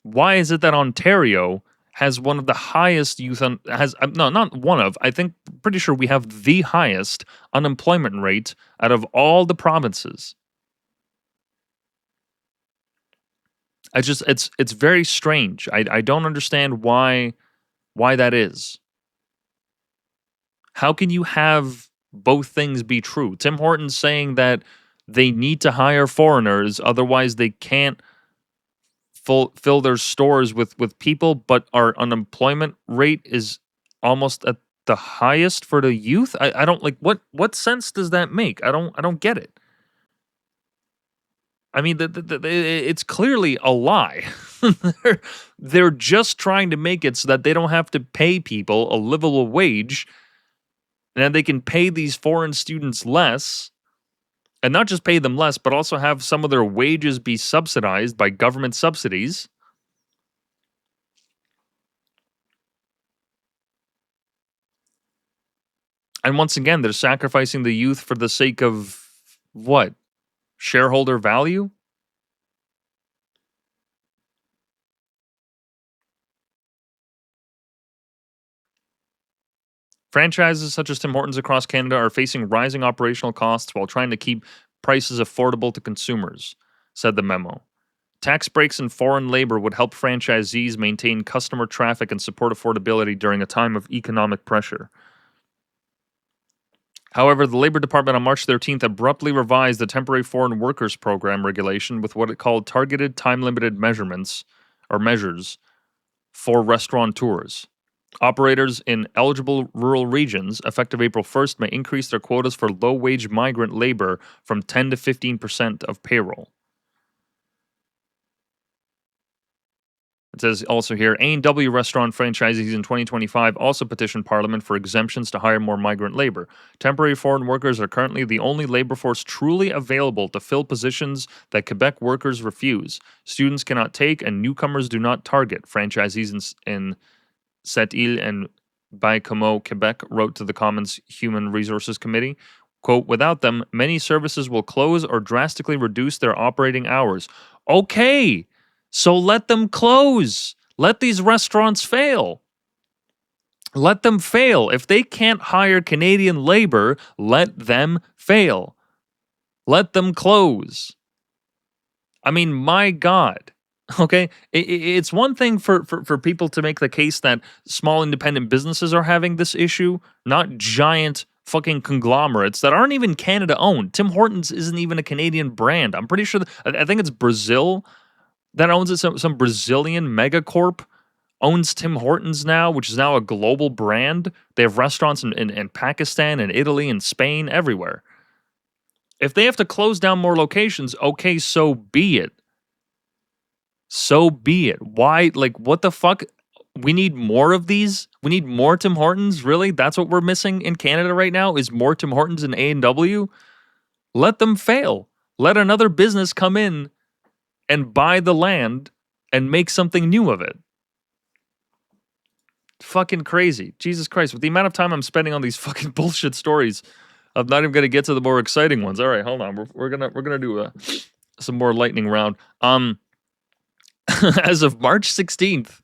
Why is it that Ontario has one of the highest I think pretty sure we have the highest unemployment rate out of all the provinces. It's very strange. I don't understand why that is. How can you have both things be true? Tim Hortons saying that they need to hire foreigners, otherwise they can't fill their stores with people, but our unemployment rate is almost at the highest for the youth. I don't like what sense does that make? I don't get it. I mean, it's clearly a lie. They're just trying to make it so that they don't have to pay people a livable wage, and then they can pay these foreign students less. And not just pay them less, but also have some of their wages be subsidized by government subsidies. And once again, they're sacrificing the youth for the sake of what? Shareholder value? Franchises such as Tim Hortons across Canada are facing rising operational costs while trying to keep prices affordable to consumers, said the memo. Tax breaks and foreign labor would help franchisees maintain customer traffic and support affordability during a time of economic pressure. However, the Labor Department on March 13th abruptly revised the Temporary Foreign Workers Program regulation with what it called targeted time-limited measures for restaurateurs. Operators in eligible rural regions, effective April 1st, may increase their quotas for low-wage migrant labor from 10 to 15% of payroll. It says also here, A&W restaurant franchisees in 2025 also petitioned Parliament for exemptions to hire more migrant labor. Temporary foreign workers are currently the only labor force truly available to fill positions that Quebec workers refuse. Students cannot take and newcomers do not target. Franchisees in Sept-Îles and Baie-Comeau, Quebec, wrote to the Commons Human Resources Committee. Quote, without them, many services will close or drastically reduce their operating hours. Okay, so let them close. Let these restaurants fail. Let them fail. If they can't hire Canadian labor, let them fail. Let them close. I mean, my God. Okay, it's one thing for people to make the case that small independent businesses are having this issue, not giant fucking conglomerates that aren't even Canada owned. Tim Hortons isn't even a Canadian brand. I'm pretty sure I think it's Brazil that owns it. Some Brazilian megacorp owns Tim Hortons now, which is now a global brand. They have restaurants in Pakistan and Italy and Spain, everywhere. If they have to close down more locations, okay, so be it. So be it. Why? Like, what the fuck? We need more of these? We need more Tim Hortons? Really? That's what we're missing in Canada right now, is more Tim Hortons and A&W? Let them fail. Let another business come in and buy the land and make something new of it. Fucking crazy. Jesus Christ. With the amount of time I'm spending on these fucking bullshit stories, I'm not even going to get to the more exciting ones. All right, hold on. We're gonna do some more lightning round. As of March 16th,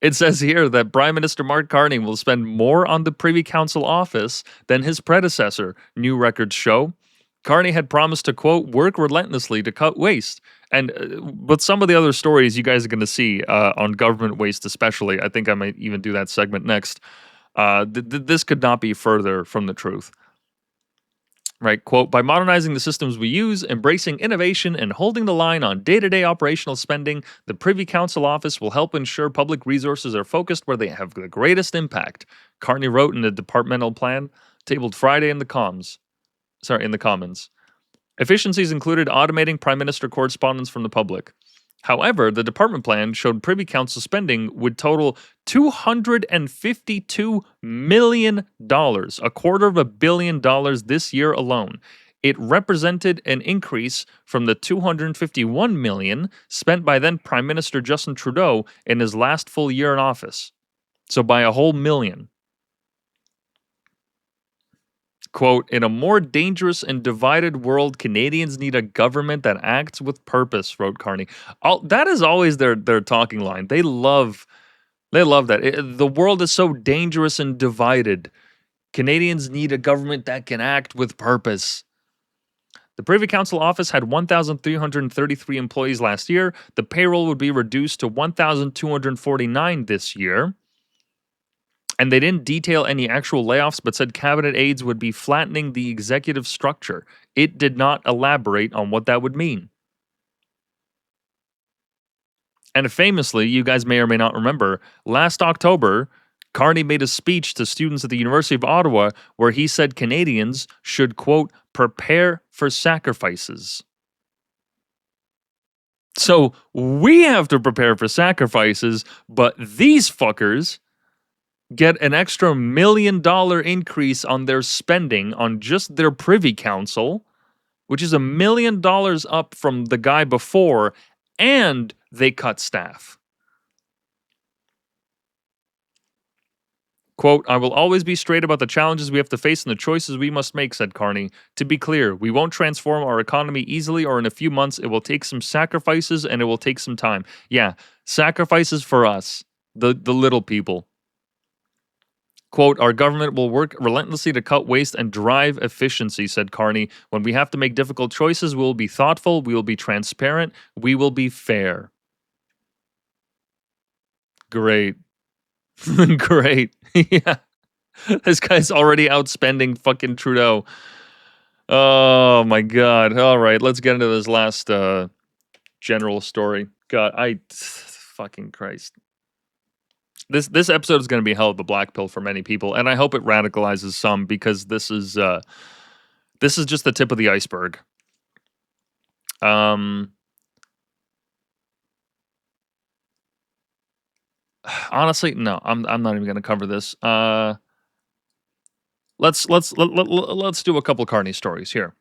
it says here that Prime Minister Mark Carney will spend more on the Privy Council office than his predecessor, new records show. Carney had promised to, quote, work relentlessly to cut waste. And but some of the other stories you guys are going to see on government waste especially, I think I might even do that segment next. This could not be further from the truth. Right, quote, by modernizing the systems we use, embracing innovation, and holding the line on day-to-day operational spending, the Privy Council office will help ensure public resources are focused where they have the greatest impact, Carney wrote in a departmental plan tabled Friday in the Commons. Efficiencies included automating Prime Minister correspondence from the public. However, the department plan showed Privy Council spending would total $252 million, $250 million this year alone. It represented an increase from the $251 million spent by then Prime Minister Justin Trudeau in his last full year in office. So by a whole million. Quote, in a more dangerous and divided world, Canadians need a government that acts with purpose, wrote Carney. That is always their talking line. They love that. The world is so dangerous and divided. Canadians need a government that can act with purpose. The Privy Council office had 1,333 employees last year. The payroll would be reduced to 1,249 this year. And they didn't detail any actual layoffs, but said cabinet aides would be flattening the executive structure. It did not elaborate on what that would mean. And famously, you guys may or may not remember, last October, Carney made a speech to students at the University of Ottawa where he said Canadians should, quote, prepare for sacrifices. So we have to prepare for sacrifices, but these fuckers get an extra $1 million increase on their spending on just their Privy Council, which is $1 million up from the guy before, and they cut staff. Quote, I will always be straight about the challenges we have to face and the choices we must make, said Carney. To be clear, we won't transform our economy easily or in a few months. It will take some sacrifices and it will take some time. Yeah, sacrifices for us, the little people. Quote, our government will work relentlessly to cut waste and drive efficiency, said Carney. When we have to make difficult choices, we will be thoughtful, we will be transparent, we will be fair. Great. Great. Yeah. This guy's already outspending fucking Trudeau. Oh my God. All right, let's get into this last general story. God, fucking Christ. This episode is going to be hell of a black pill for many people, and I hope it radicalizes some because this is just the tip of the iceberg. Honestly, no, I'm not even going to cover this. Let's do a couple Carney stories here.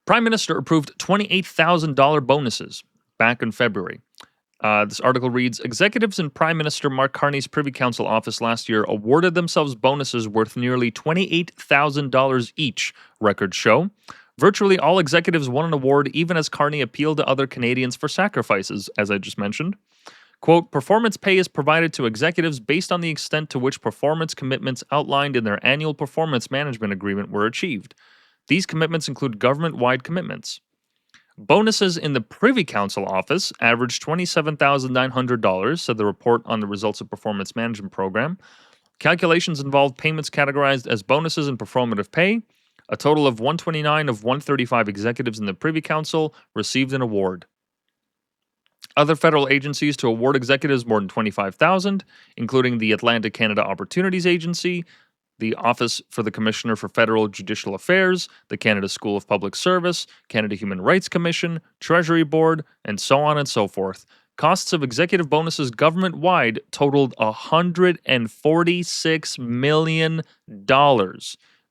Prime Minister approved $28,000 bonuses back in February. This article reads, executives in Prime Minister Mark Carney's Privy Council office last year awarded themselves bonuses worth nearly $28,000 each, records show. Virtually all executives won an award even as Carney appealed to other Canadians for sacrifices, as I just mentioned. Quote, performance pay is provided to executives based on the extent to which performance commitments outlined in their annual performance management agreement were achieved. These commitments include government-wide commitments. Bonuses in the Privy Council office averaged $27,900, said the report on the results of performance management program. Calculations involved payments categorized as bonuses and performative pay. A total of 129 of 135 executives in the Privy Council received an award. Other federal agencies to award executives more than $25,000, including the Atlantic Canada Opportunities Agency, the Office for the Commissioner for Federal Judicial Affairs, the Canada School of Public Service, Canada Human Rights Commission, Treasury Board, and so on and so forth. Costs of executive bonuses government-wide totaled $146 million.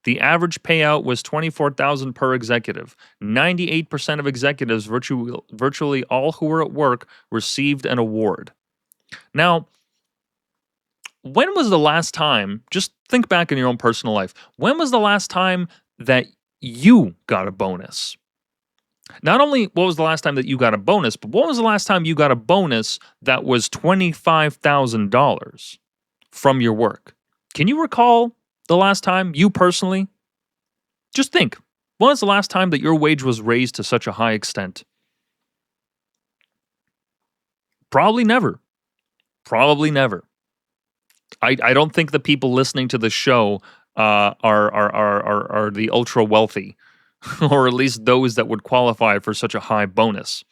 The average payout was $24,000 per executive. 98% of executives, virtually all who were at work, received an award. Now, when was the last time, just think back in your own personal life, when was the last time that you got a bonus? Not only what was the last time that you got a bonus, but what was the last time you got a bonus that was $25,000 from your work? Can you recall the last time you personally? Just think. When was the last time that your wage was raised to such a high extent? Probably never. Probably never. I don't think the people listening to the show are the ultra wealthy, or at least those that would qualify for such a high bonus.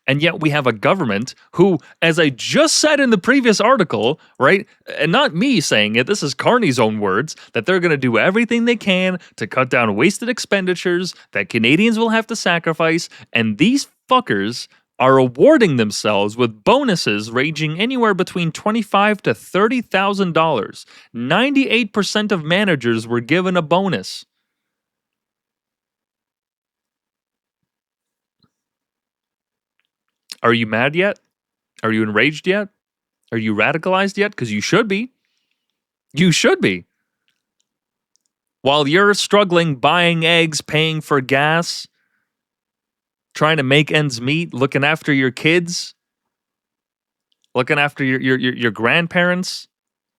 And yet we have a government who, as I just said in the previous article, right, and not me saying it, this is Carney's own words, that they're going to do everything they can to cut down wasted expenditures that Canadians will have to sacrifice, and these fuckers are awarding themselves with bonuses ranging anywhere between $25,000 to $30,000. 98% of managers were given a bonus. Are you mad yet? Are you enraged yet? Are you radicalized yet? Because you should be. You should be. While you're struggling buying eggs, paying for gas, trying to make ends meet, looking after your kids, looking after your grandparents,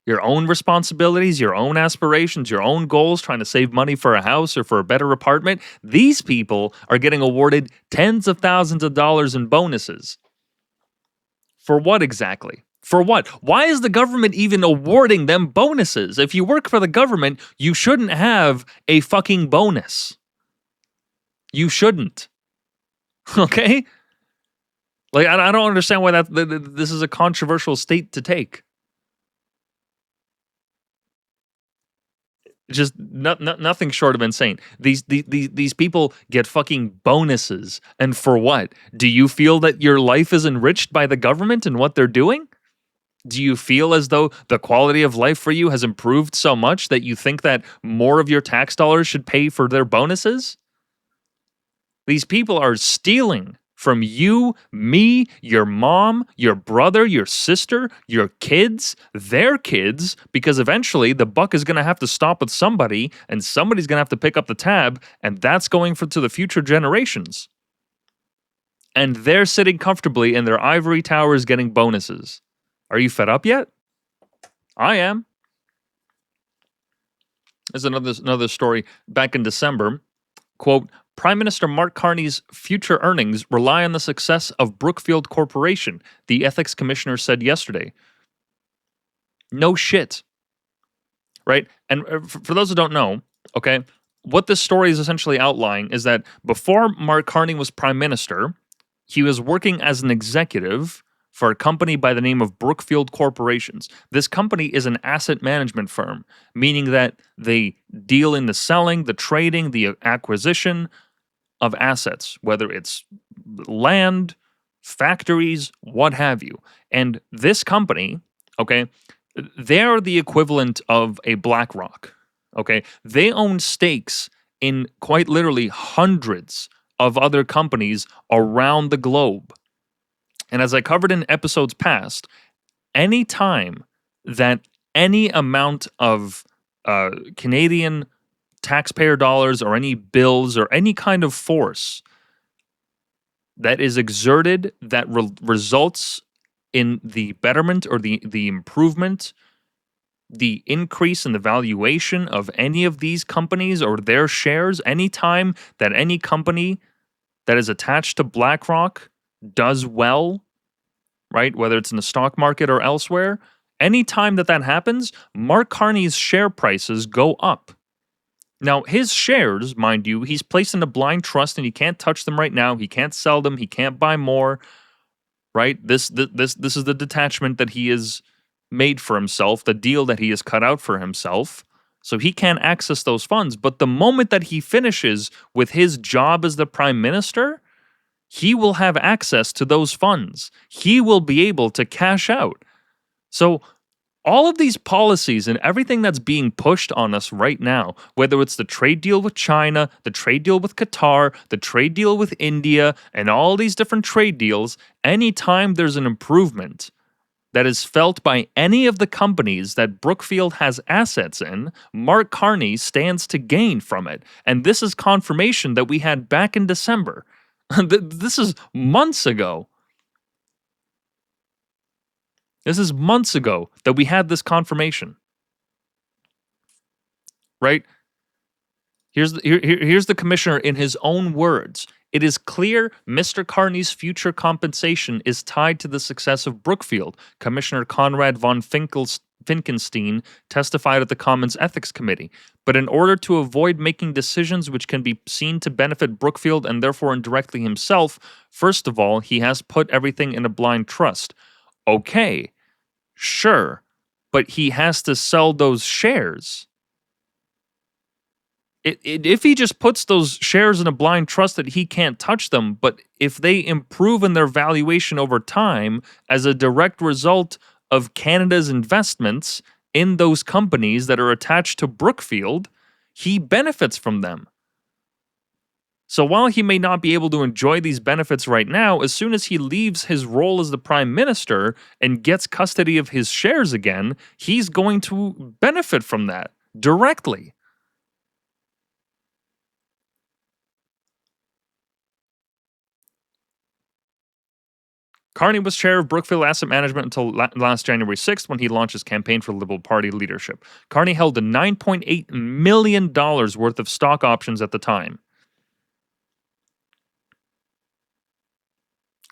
your own responsibilities, your own aspirations, your own goals, trying to save money for a house or for a better apartment, these people are getting awarded tens of thousands of dollars in bonuses. For what exactly? For what? Why is the government even awarding them bonuses? If you work for the government, you shouldn't have a fucking bonus. You shouldn't. Okay? Like, I don't understand why this is a controversial state to take. Just nothing short of insane. These people get fucking bonuses, and for what? Do you feel that your life is enriched by the government and what they're doing? Do you feel as though the quality of life for you has improved so much that you think that more of your tax dollars should pay for their bonuses? These people are stealing from you, me, your mom, your brother, your sister, your kids, their kids, because eventually the buck is going to have to stop with somebody, and somebody's going to have to pick up the tab, and that's going to the future generations. And they're sitting comfortably in their ivory towers getting bonuses. Are you fed up yet? I am. There's another story back in December. Quote, Prime Minister Mark Carney's future earnings rely on the success of Brookfield Corporation, the ethics commissioner said yesterday. No shit. Right? And for those who don't know, okay, what this story is essentially outlining is that before Mark Carney was prime minister, he was working as an executive for a company by the name of Brookfield Corporations. This company is an asset management firm, meaning that they deal in the selling, the trading, the acquisition of assets, whether it's land, factories, what have you. And this company, okay, they're the equivalent of a BlackRock, okay? They own stakes in quite literally hundreds of other companies around the globe. And as I covered in episodes past, any time that any amount of Canadian taxpayer dollars or any bills or any kind of force that is exerted that results in the betterment or the improvement, the increase in the valuation of any of these companies or their shares, any time that any company that is attached to BlackRock does well, right, whether it's in the stock market or elsewhere, anytime that happens, Mark Carney's share prices go up. Now, his shares, mind you, he's placed in a blind trust and he can't touch them right now. He can't sell them. He can't buy more, right? This is the detachment that he has made for himself, the deal that he has cut out for himself. So he can't access those funds. But the moment that he finishes with his job as the prime minister, he will have access to those funds. He will be able to cash out. So all of these policies and everything that's being pushed on us right now, whether it's the trade deal with China, the trade deal with Qatar, the trade deal with India, and all these different trade deals, anytime there's an improvement that is felt by any of the companies that Brookfield has assets in, Mark Carney stands to gain from it. And this is confirmation that we had back in December. This is months ago. This is months ago that we had this confirmation. Right? Here's the commissioner in his own words. It is clear Mr. Carney's future compensation is tied to the success of Brookfield. Commissioner Conrad von Finkenstein testified at the Commons Ethics Committee. But in order to avoid making decisions which can be seen to benefit Brookfield and therefore indirectly himself, first of all, he has put everything in a blind trust. Okay, sure, but he has to sell those shares. If he just puts those shares in a blind trust that he can't touch them, but if they improve in their valuation over time as a direct result of Canada's investments in those companies that are attached to Brookfield, he benefits from them. So while he may not be able to enjoy these benefits right now, as soon as he leaves his role as the prime minister and gets custody of his shares again, he's going to benefit from that directly. Carney was chair of Brookfield Asset Management until last January 6th when he launched his campaign for Liberal Party leadership. Carney held a $9.8 million worth of stock options at the time.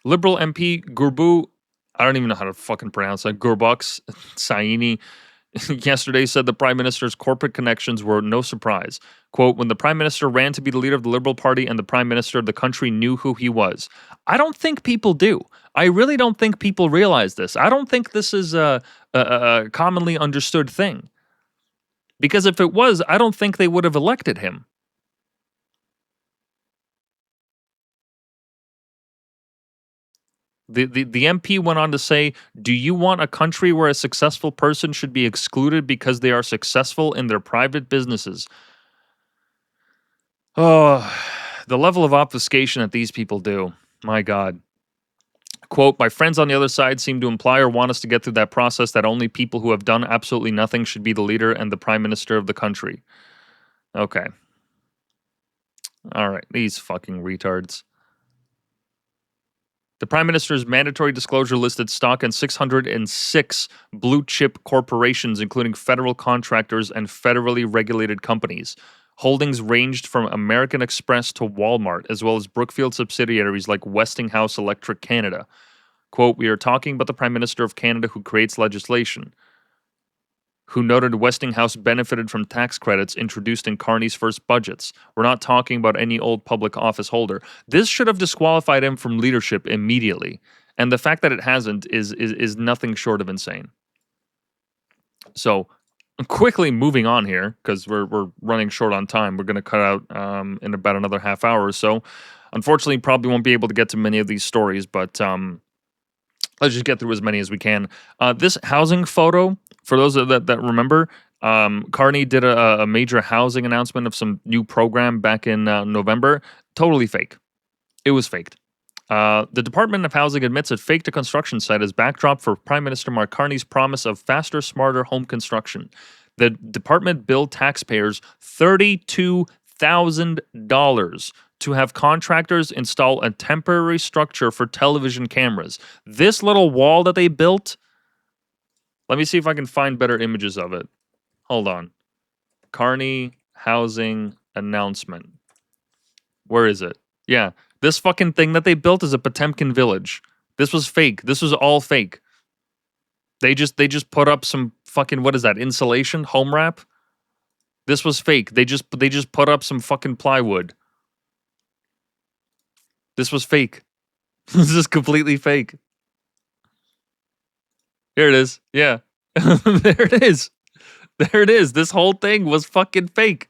Liberal MP Gurbu, I don't even know how to fucking pronounce that, Gurbuks Saini, yesterday said the Prime Minister's corporate connections were no surprise. Quote, when the Prime Minister ran to be the leader of the Liberal Party and the Prime Minister of the country knew who he was. I don't think people do. I really don't think people realize this. I don't think this is a commonly understood thing. Because if it was, I don't think they would have elected him. The MP went on to say, do you want a country where a successful person should be excluded because they are successful in their private businesses? Oh, the level of obfuscation that these people do. My God. Quote, my friends on the other side seem to imply or want us to get through that process that only people who have done absolutely nothing should be the leader and the prime minister of the country. Okay. All right. These fucking retards. The Prime Minister's mandatory disclosure listed stock in 606 blue-chip corporations, including federal contractors and federally regulated companies. Holdings ranged from American Express to Walmart, as well as Brookfield subsidiaries like Westinghouse Electric Canada. Quote, we are talking about the Prime Minister of Canada who creates legislation, who noted Westinghouse benefited from tax credits introduced in Carney's first budgets. We're not talking about any old public office holder. This should have disqualified him from leadership immediately. And the fact that it hasn't is nothing short of insane. So, quickly moving on here, because we're running short on time. We're going to cut out in about another half hour or so. Unfortunately, probably won't be able to get to many of these stories, but let's just get through as many as we can. This housing photo, for those that remember, Carney did a major housing announcement of some new program back in November. Totally fake. It was faked. The Department of Housing admits it faked a construction site as backdrop for Prime Minister Mark Carney's promise of faster, smarter home construction. The department billed taxpayers $32,000 to have contractors install a temporary structure for television cameras. This little wall that they built, let me see if I can find better images of it. Hold on. Carney housing announcement. Where is it? Yeah. This fucking thing that they built is a Potemkin village. This was fake. This was all fake. They just put up some fucking, what is that, insulation? Home wrap? This was fake. They just put up some fucking plywood. This was fake. This is completely fake. Here it is. Yeah. There it is. There it is. This whole thing was fucking fake.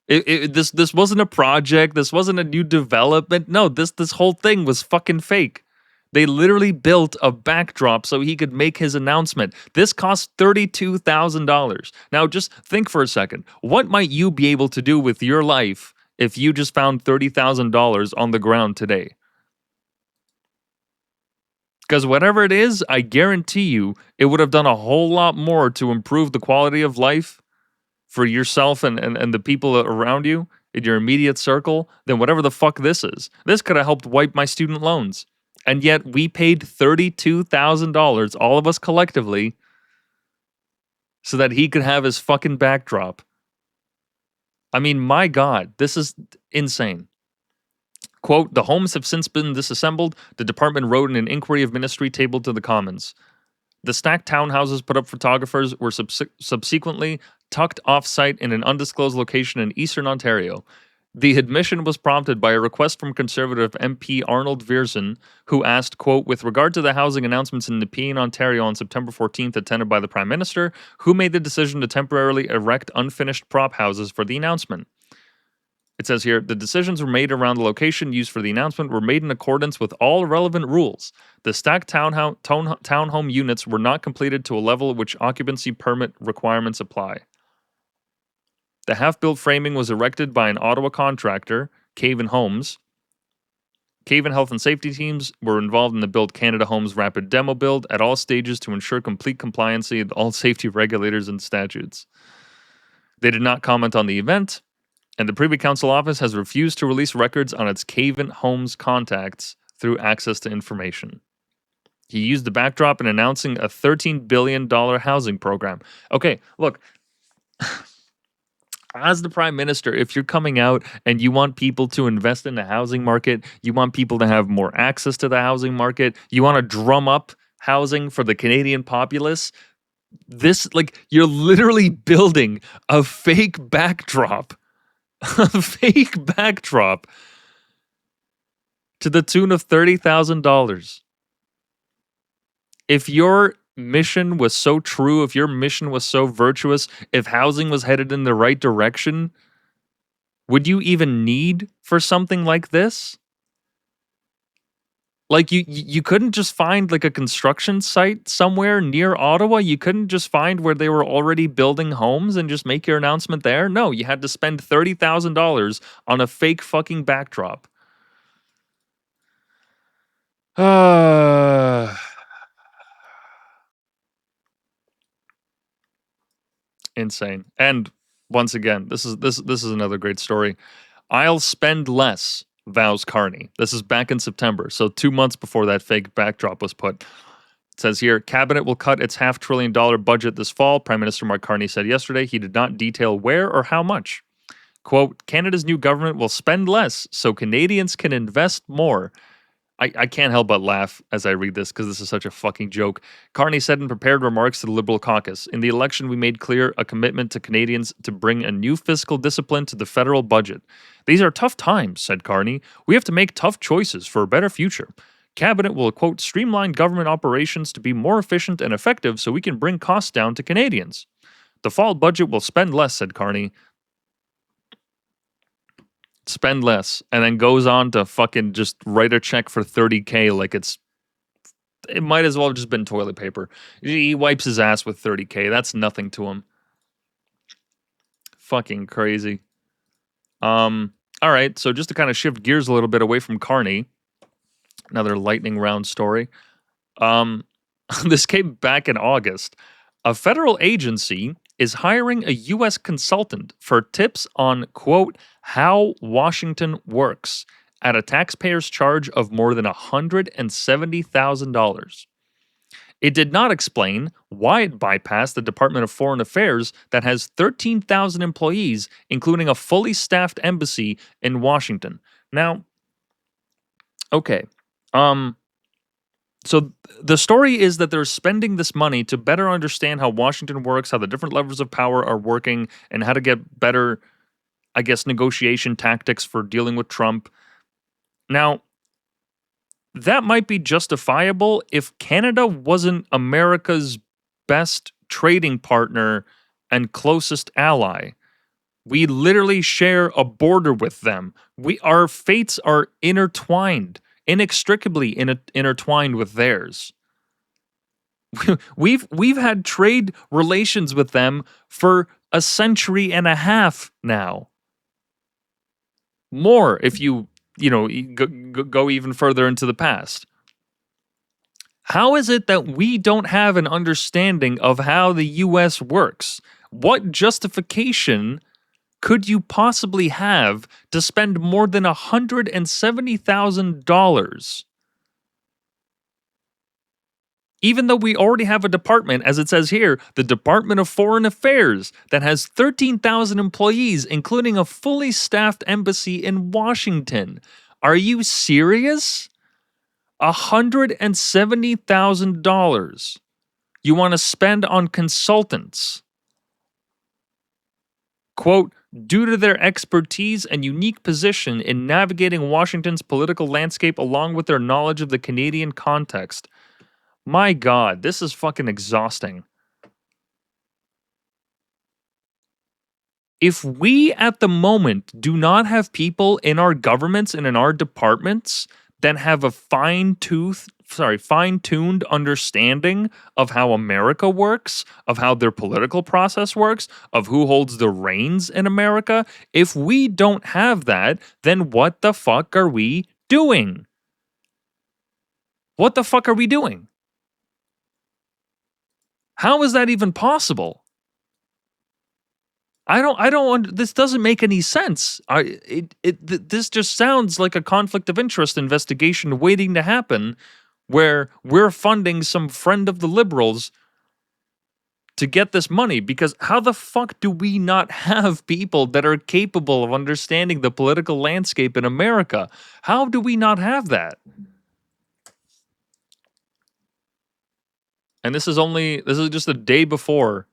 This wasn't a project. This wasn't a new development. No, this whole thing was fucking fake. They literally built a backdrop so he could make his announcement. This cost $32,000. Now, just think for a second. What might you be able to do with your life if you just found $30,000 on the ground today? Because whatever it is, I guarantee you it would have done a whole lot more to improve the quality of life for yourself and the people around you in your immediate circle than whatever the fuck this is. This could have helped wipe my student loans. And yet we paid $32,000, all of us collectively, so that he could have his fucking backdrop. I mean, my God, this is insane. Quote, the homes have since been disassembled. The department wrote in an inquiry of ministry tabled to the Commons. The stacked townhouses put up photographers were subsequently tucked off-site in an undisclosed location in eastern Ontario. The admission was prompted by a request from Conservative MP Arnold Viersen, who asked, quote, with regard to the housing announcements in Nepean, Ontario on September 14th attended by the Prime Minister, who made the decision to temporarily erect unfinished prop houses for the announcement? It says here, the decisions were made around the location used for the announcement were made in accordance with all relevant rules. The stacked townhome units were not completed to a level at which occupancy permit requirements apply. The half-built framing was erected by an Ottawa contractor, Caven Homes. Caven Health and Safety teams were involved in the Build Canada Homes rapid demo build at all stages to ensure complete compliance with all safety regulators and statutes. They did not comment on the event, and the Privy Council Office has refused to release records on its Caven Homes contacts through access to information. He used the backdrop in announcing a $13 billion housing program. Okay, look, as the Prime Minister, if you're coming out and you want people to invest in the housing market, you want people to have more access to the housing market, you want to drum up housing for the Canadian populace, you're literally building a fake backdrop. A fake backdrop to the tune of $30,000. If your mission was so true, if your mission was so virtuous, if housing was headed in the right direction, would you even need for something like this? Like, you couldn't just find like a construction site somewhere near Ottawa? You couldn't just find where they were already building homes and just make your announcement there? No, you had to spend $30,000 on a fake fucking backdrop. Insane. And once again, this is another great story. I'll spend less, vows Carney. This is back in September, so 2 months before that fake backdrop was put. It says here, Cabinet will cut its $500 billion budget this fall. Prime Minister Mark Carney said yesterday he did not detail where or how much. Quote, Canada's new government will spend less so Canadians can invest more. I can't help but laugh as I read this because this is such a fucking joke. Carney said in prepared remarks to the Liberal caucus, in the election we made clear a commitment to Canadians to bring a new fiscal discipline to the federal budget. These are tough times, said Carney. We have to make tough choices for a better future. Cabinet will, quote, streamline government operations to be more efficient and effective so we can bring costs down to Canadians. The fall budget will spend less, said Carney. Spend less, and then goes on to fucking just write a check for $30K like it might as well have just been toilet paper. He wipes his ass with $30K. That's nothing to him. Fucking crazy. All right, so just to kind of shift gears a little bit away from Carney, another lightning round story. This came back in August. A federal agency is hiring a U.S. consultant for tips on, quote, how Washington works at a taxpayer's charge of more than $170,000. It did not explain why it bypassed the Department of Foreign Affairs that has 13,000 employees, including a fully staffed embassy in Washington. Now, okay, so the story is that they're spending this money to better understand how Washington works, how the different levels of power are working, and how to get better, I guess, negotiation tactics for dealing with Trump. Now, that might be justifiable if Canada wasn't America's best trading partner and closest ally. We literally share a border with them. Our fates are intertwined, inextricably intertwined with theirs. We've had trade relations with them for a century and a half now. More if you go even further into the past. How is it that we don't have an understanding of how the US works? What justification could you possibly have to spend more than $170,000? Even though we already have a department, as it says here, the Department of Foreign Affairs, that has 13,000 employees, including a fully staffed embassy in Washington. Are you serious? $170,000 you want to spend on consultants. Quote, due to their expertise and unique position in navigating Washington's political landscape along with their knowledge of the Canadian context. My God, this is fucking exhausting. If we at the moment do not have people in our governments and in our departments that have a fine-tuned understanding of how America works, of how their political process works, of who holds the reins in America, if we don't have that, then what the fuck are we doing? What the fuck are we doing? How is that even possible? This doesn't make any sense. This just sounds like a conflict of interest investigation waiting to happen, where we're funding some friend of the liberals to get this money. Because how the fuck do we not have people that are capable of understanding the political landscape in America? How do we not have that? And this is just a day before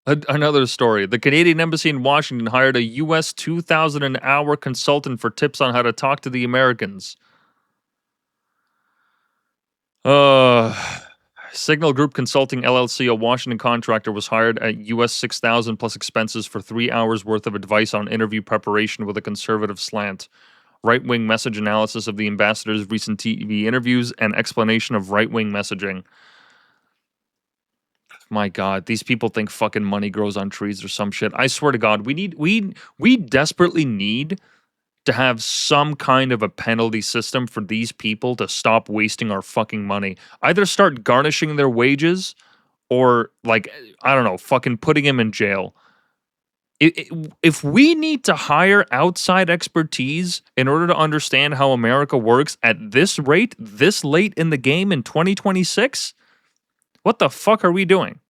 another story. The Canadian Embassy in Washington hired a US $2,000 an hour consultant for tips on how to talk to the Americans. Signal Group Consulting LLC, a Washington contractor, was hired at US $6,000 plus expenses for 3 hours worth of advice on interview preparation with a conservative slant, right-wing message analysis of the ambassador's recent TV interviews, and explanation of right-wing messaging. My God, these people think fucking money grows on trees or some shit. I swear to God, we desperately need to have some kind of a penalty system for these people to stop wasting our fucking money. Either start garnishing their wages or, like, I don't know, fucking putting them in jail. If we need to hire outside expertise in order to understand how America works at this rate, this late in the game in 2026, what the fuck are we doing?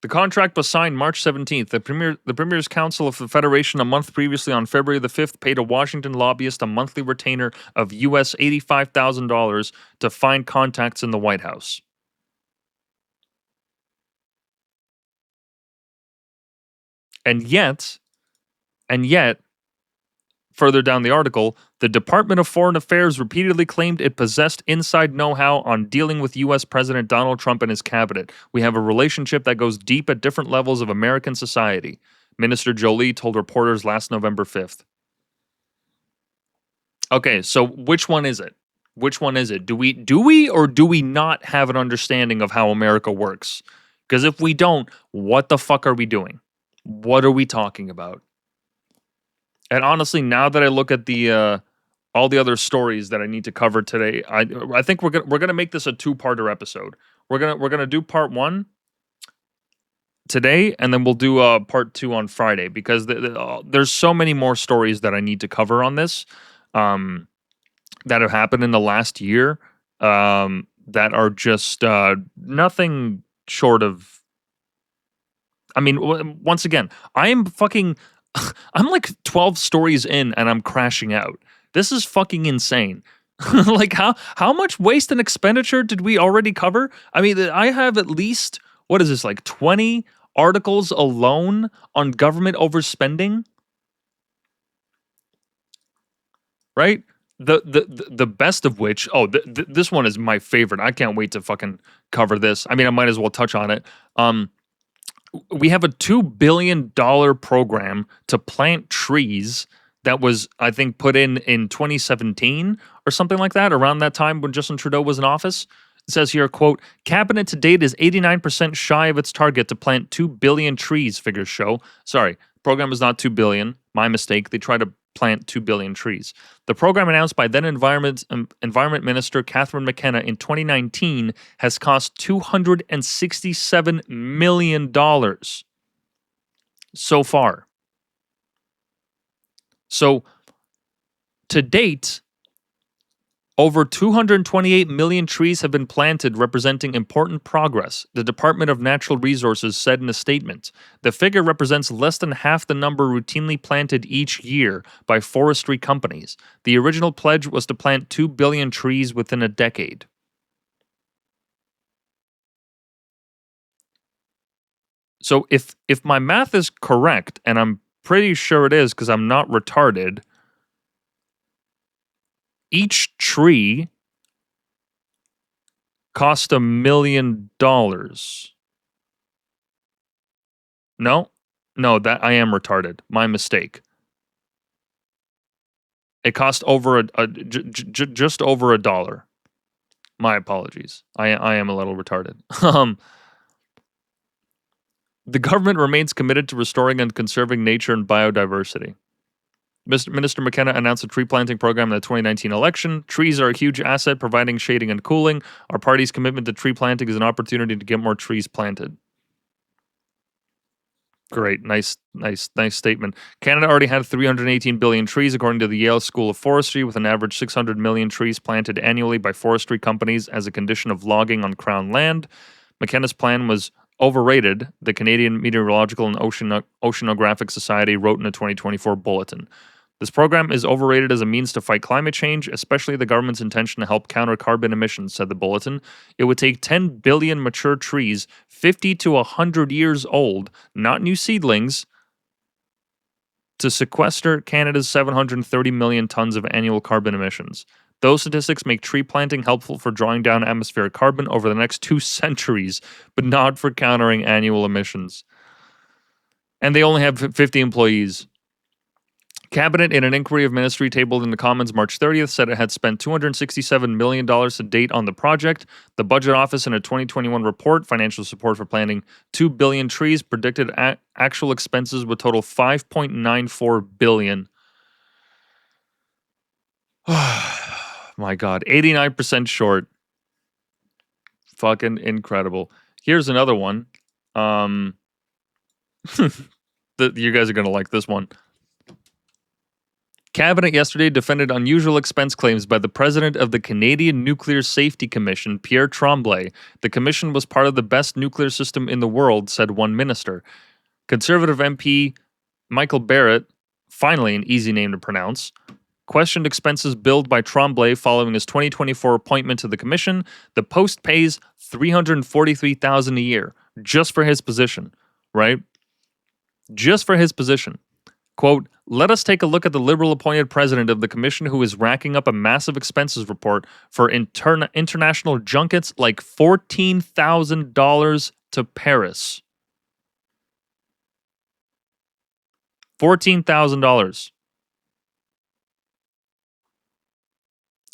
The contract was signed March 17th. The Premier's Council of the Federation, a month previously on February the 5th, paid a Washington lobbyist a monthly retainer of US $85,000 to find contacts in the White House. And yet, further down the article, the Department of Foreign Affairs repeatedly claimed it possessed inside know-how on dealing with U.S. President Donald Trump and his cabinet. We have a relationship that goes deep at different levels of American society, Minister Jolie told reporters last November 5th. Okay, so which one is it? Which one is it? Do we or do we not have an understanding of how America works? Because if we don't, what the fuck are we doing? What are we talking about? And honestly, now that I look at the all the other stories that I need to cover today, I think we're gonna make this a two-parter episode. We're gonna do part 1 today, and then we'll do part 2 on Friday, because there's so many more stories that I need to cover on this that have happened in the last year that are just nothing short of. I mean, once again, I'm like 12 stories in and I'm crashing out. This is fucking insane. Like, how much waste and expenditure did we already cover? I mean, I have at least, what is this, like 20 articles alone on government overspending? Right? The best of which, this one is my favorite. I can't wait to fucking cover this. I mean, I might as well touch on it. We have a $2 billion program to plant trees that was, I think, put in 2017 or something like that, around that time when Justin Trudeau was in office. It says here, quote, cabinet to date is 89% shy of its target to plant 2 billion trees, figures show. Sorry, Program is not 2 billion. My mistake. They try to plant 2 billion trees. The program announced by then Environment Minister Catherine McKenna in 2019 has cost $267 million so far. So, to date, over 228 million trees have been planted, representing important progress, the Department of Natural Resources said in a statement. The figure represents less than half the number routinely planted each year by forestry companies. The original pledge was to plant 2 billion trees within a decade. So if my math is correct, and I'm pretty sure it is because I'm not retarded, each tree cost $1 million. No, that I am retarded. My mistake. It cost over just over $1. My apologies. I am a little retarded. The government remains committed to restoring and conserving nature and biodiversity. Minister McKenna announced a tree planting program in the 2019 election. Trees are a huge asset, providing shading and cooling. Our party's commitment to tree planting is an opportunity to get more trees planted. Great. Nice statement. Canada already had 318 billion trees, according to the Yale School of Forestry, with an average 600 million trees planted annually by forestry companies as a condition of logging on Crown land. McKenna's plan was overrated, the Canadian Meteorological and Oceanographic Society wrote in a 2024 bulletin. This program is overrated as a means to fight climate change, especially the government's intention to help counter carbon emissions, said the bulletin. It would take 10 billion mature trees, 50 to 100 years old, not new seedlings, to sequester Canada's 730 million tons of annual carbon emissions. Those statistics make tree planting helpful for drawing down atmospheric carbon over the next 2 centuries, but not for countering annual emissions. And they only have 50 employees. Cabinet, in an inquiry of ministry tabled in the Commons March 30th, said it had spent $267 million to date on the project. The Budget Office, in a 2021 report, Financial Support for Planting 2 billion trees, predicted actual expenses would total $5.94 billion. My God, 89% short. Fucking incredible. Here's another one. You guys are going to like this one. Cabinet yesterday defended unusual expense claims by the president of the Canadian Nuclear Safety Commission, Pierre Tremblay. The commission was part of the best nuclear system in the world, said one minister. Conservative MP Michael Barrett, finally an easy name to pronounce, questioned expenses billed by Tremblay following his 2024 appointment to the commission. The post pays $343,000 a year just for his position, right? Just for his position. Quote, let us take a look at the Liberal-appointed president of the commission who is racking up a massive expenses report for international junkets like $14,000 to Paris. $14,000.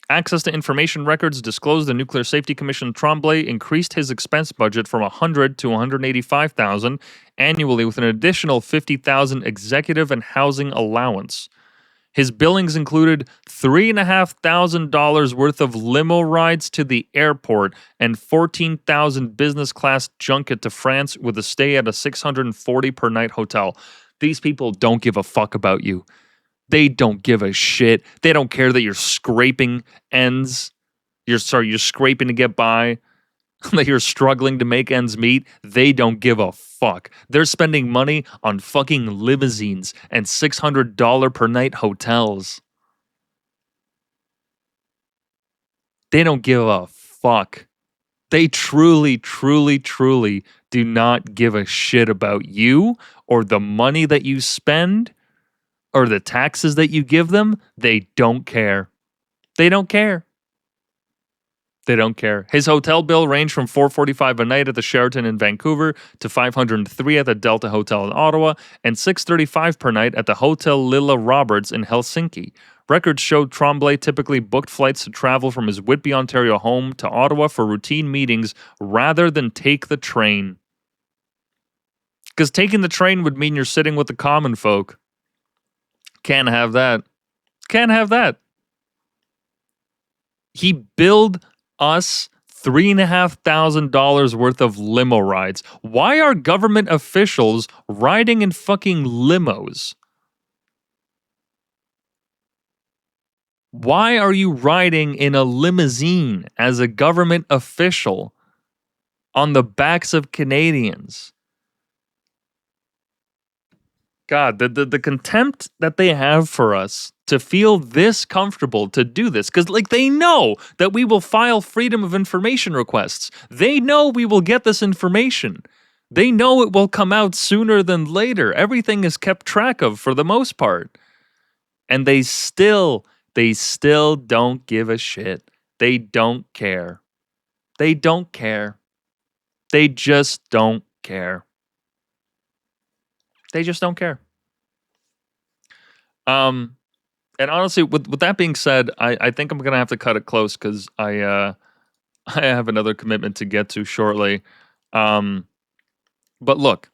Access to information records disclosed the Nuclear Safety Commission. Tremblay increased his expense budget from $100,000 to $185,000 annually, with an additional $50,000 executive and housing allowance. His billings included $3,500 worth of limo rides to the airport and $14,000 business class junket to France with a stay at a $640 per night hotel. These people don't give a fuck about you. They don't give a shit. They don't care that you're scraping ends. You're scraping to get by. That you're struggling to make ends meet. They don't give a fuck. They're spending money on fucking limousines and $600 per night hotels. They don't give a fuck. They truly, truly, truly do not give a shit about you or the money that you spend or the taxes that you give them. They don't care. They don't care. They don't care. His hotel bill ranged from $445 a night at the Sheraton in Vancouver to $503 at the Delta Hotel in Ottawa and $635 per night at the Hotel Lilla Roberts in Helsinki. Records showed Tremblay typically booked flights to travel from his Whitby, Ontario home to Ottawa for routine meetings rather than take the train. Because taking the train would mean you're sitting with the common folk. Can't have that. Can't have that. He billed us $3,500 worth of limo rides. Why are government officials riding in fucking limos? Why are you riding in a limousine as a government official on the backs of Canadians? God, the contempt that they have for us to feel this comfortable to do this, because like they know that we will file freedom of information requests. They know we will get this information. They know it will come out sooner than later. Everything is kept track of for the most part. And they still don't give a shit. They don't care. They don't care. They just don't care. They just don't care. And honestly, with that being said, I think I'm gonna have to cut it close because I I have another commitment to get to shortly. Um, but look,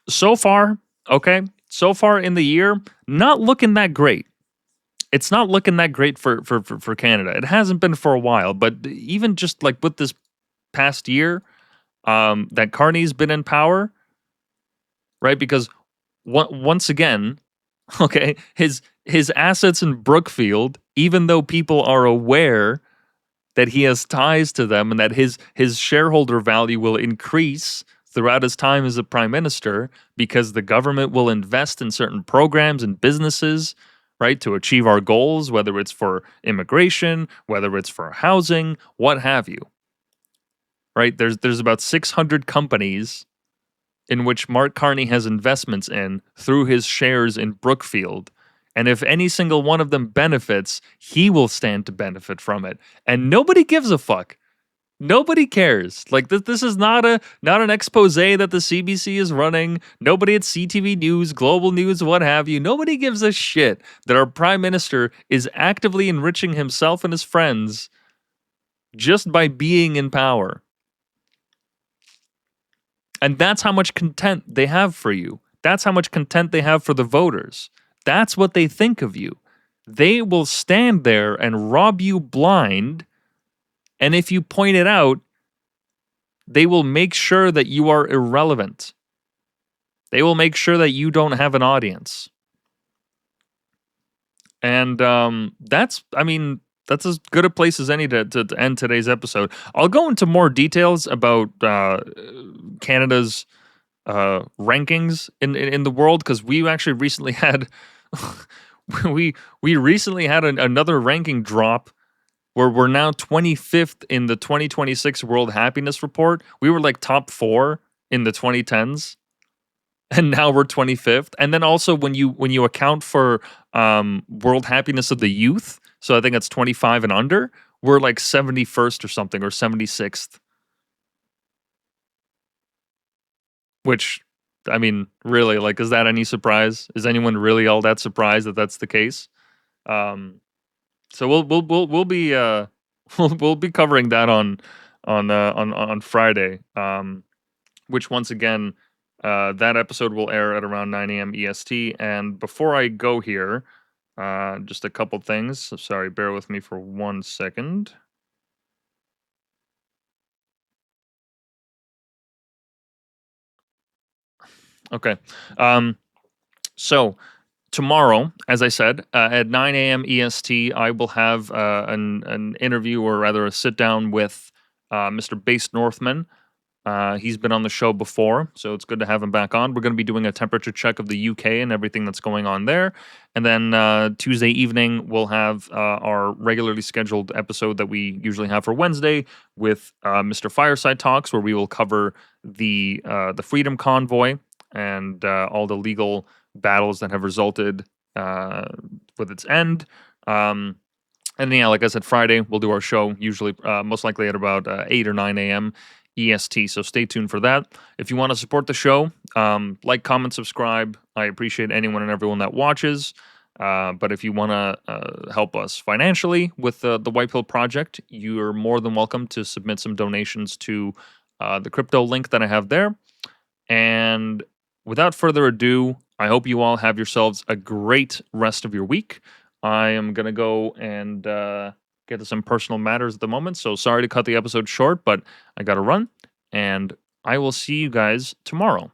so far, okay, so far in the year, not looking that great. It's not looking that great for Canada. It hasn't been for a while, but even just like with this past year, that Carney's been in power, right? Because once again, okay, his assets in Brookfield, even though people are aware that he has ties to them and that his shareholder value will increase throughout his time as a prime minister because the government will invest in certain programs and businesses, right, to achieve our goals, whether it's for immigration, whether it's for housing, what have you. Right? There's about 600 companies in which Mark Carney has investments in through his shares in Brookfield. And if any single one of them benefits, he will stand to benefit from it. And nobody gives a fuck. Nobody cares. Like this is not an expose that the CBC is running. Nobody at CTV News, Global News, what have you. Nobody gives a shit that our prime minister is actively enriching himself and his friends just by being in power. And that's how much content they have for you. That's how much content they have for the voters. That's what they think of you. They will stand there and rob you blind. And if you point it out, they will make sure that you are irrelevant. They will make sure that you don't have an audience. And that's as good a place as any to end today's episode. I'll go into more details about Canada's rankings in the world because we actually recently had we recently had another ranking drop where we're now 25th in the 2026 World Happiness Report. We were like top 4 in the 2010s, and now we're 25th. And then also when you account for World Happiness of the Youth, so I think that's 25 and under, we're like 71st or something, or 76th. Which, I mean, really, like, is that any surprise? Is anyone really all that surprised that that's the case? So we'll be we'll be covering that on Friday. Which once again, that episode will air at around 9 a.m. EST. And before I go here, just a couple things. So sorry, bear with me for 1 second. Okay. So tomorrow, as I said, at 9 a.m. EST, I will have an interview, or rather a sit down with Mr. Base Northman. He's been on the show before, so it's good to have him back on. We're going to be doing a temperature check of the UK and everything that's going on there. And then Tuesday evening, we'll have our regularly scheduled episode that we usually have for Wednesday with Mr. Fireside Talks, where we will cover the Freedom Convoy and all the legal battles that have resulted with its end. And yeah, like I said, Friday we'll do our show, usually most likely at about 8 or 9 a.m. EST. So stay tuned for that. If you want to support the show, like, comment, subscribe. I appreciate anyone and everyone that watches. But if you want to help us financially with the Whitepill project, you're more than welcome to submit some donations to the crypto link that I have there. And without further ado, I hope you all have yourselves a great rest of your week. I am going to go and get to some personal matters at the moment. So sorry to cut the episode short, but I got to run. And I will see you guys tomorrow.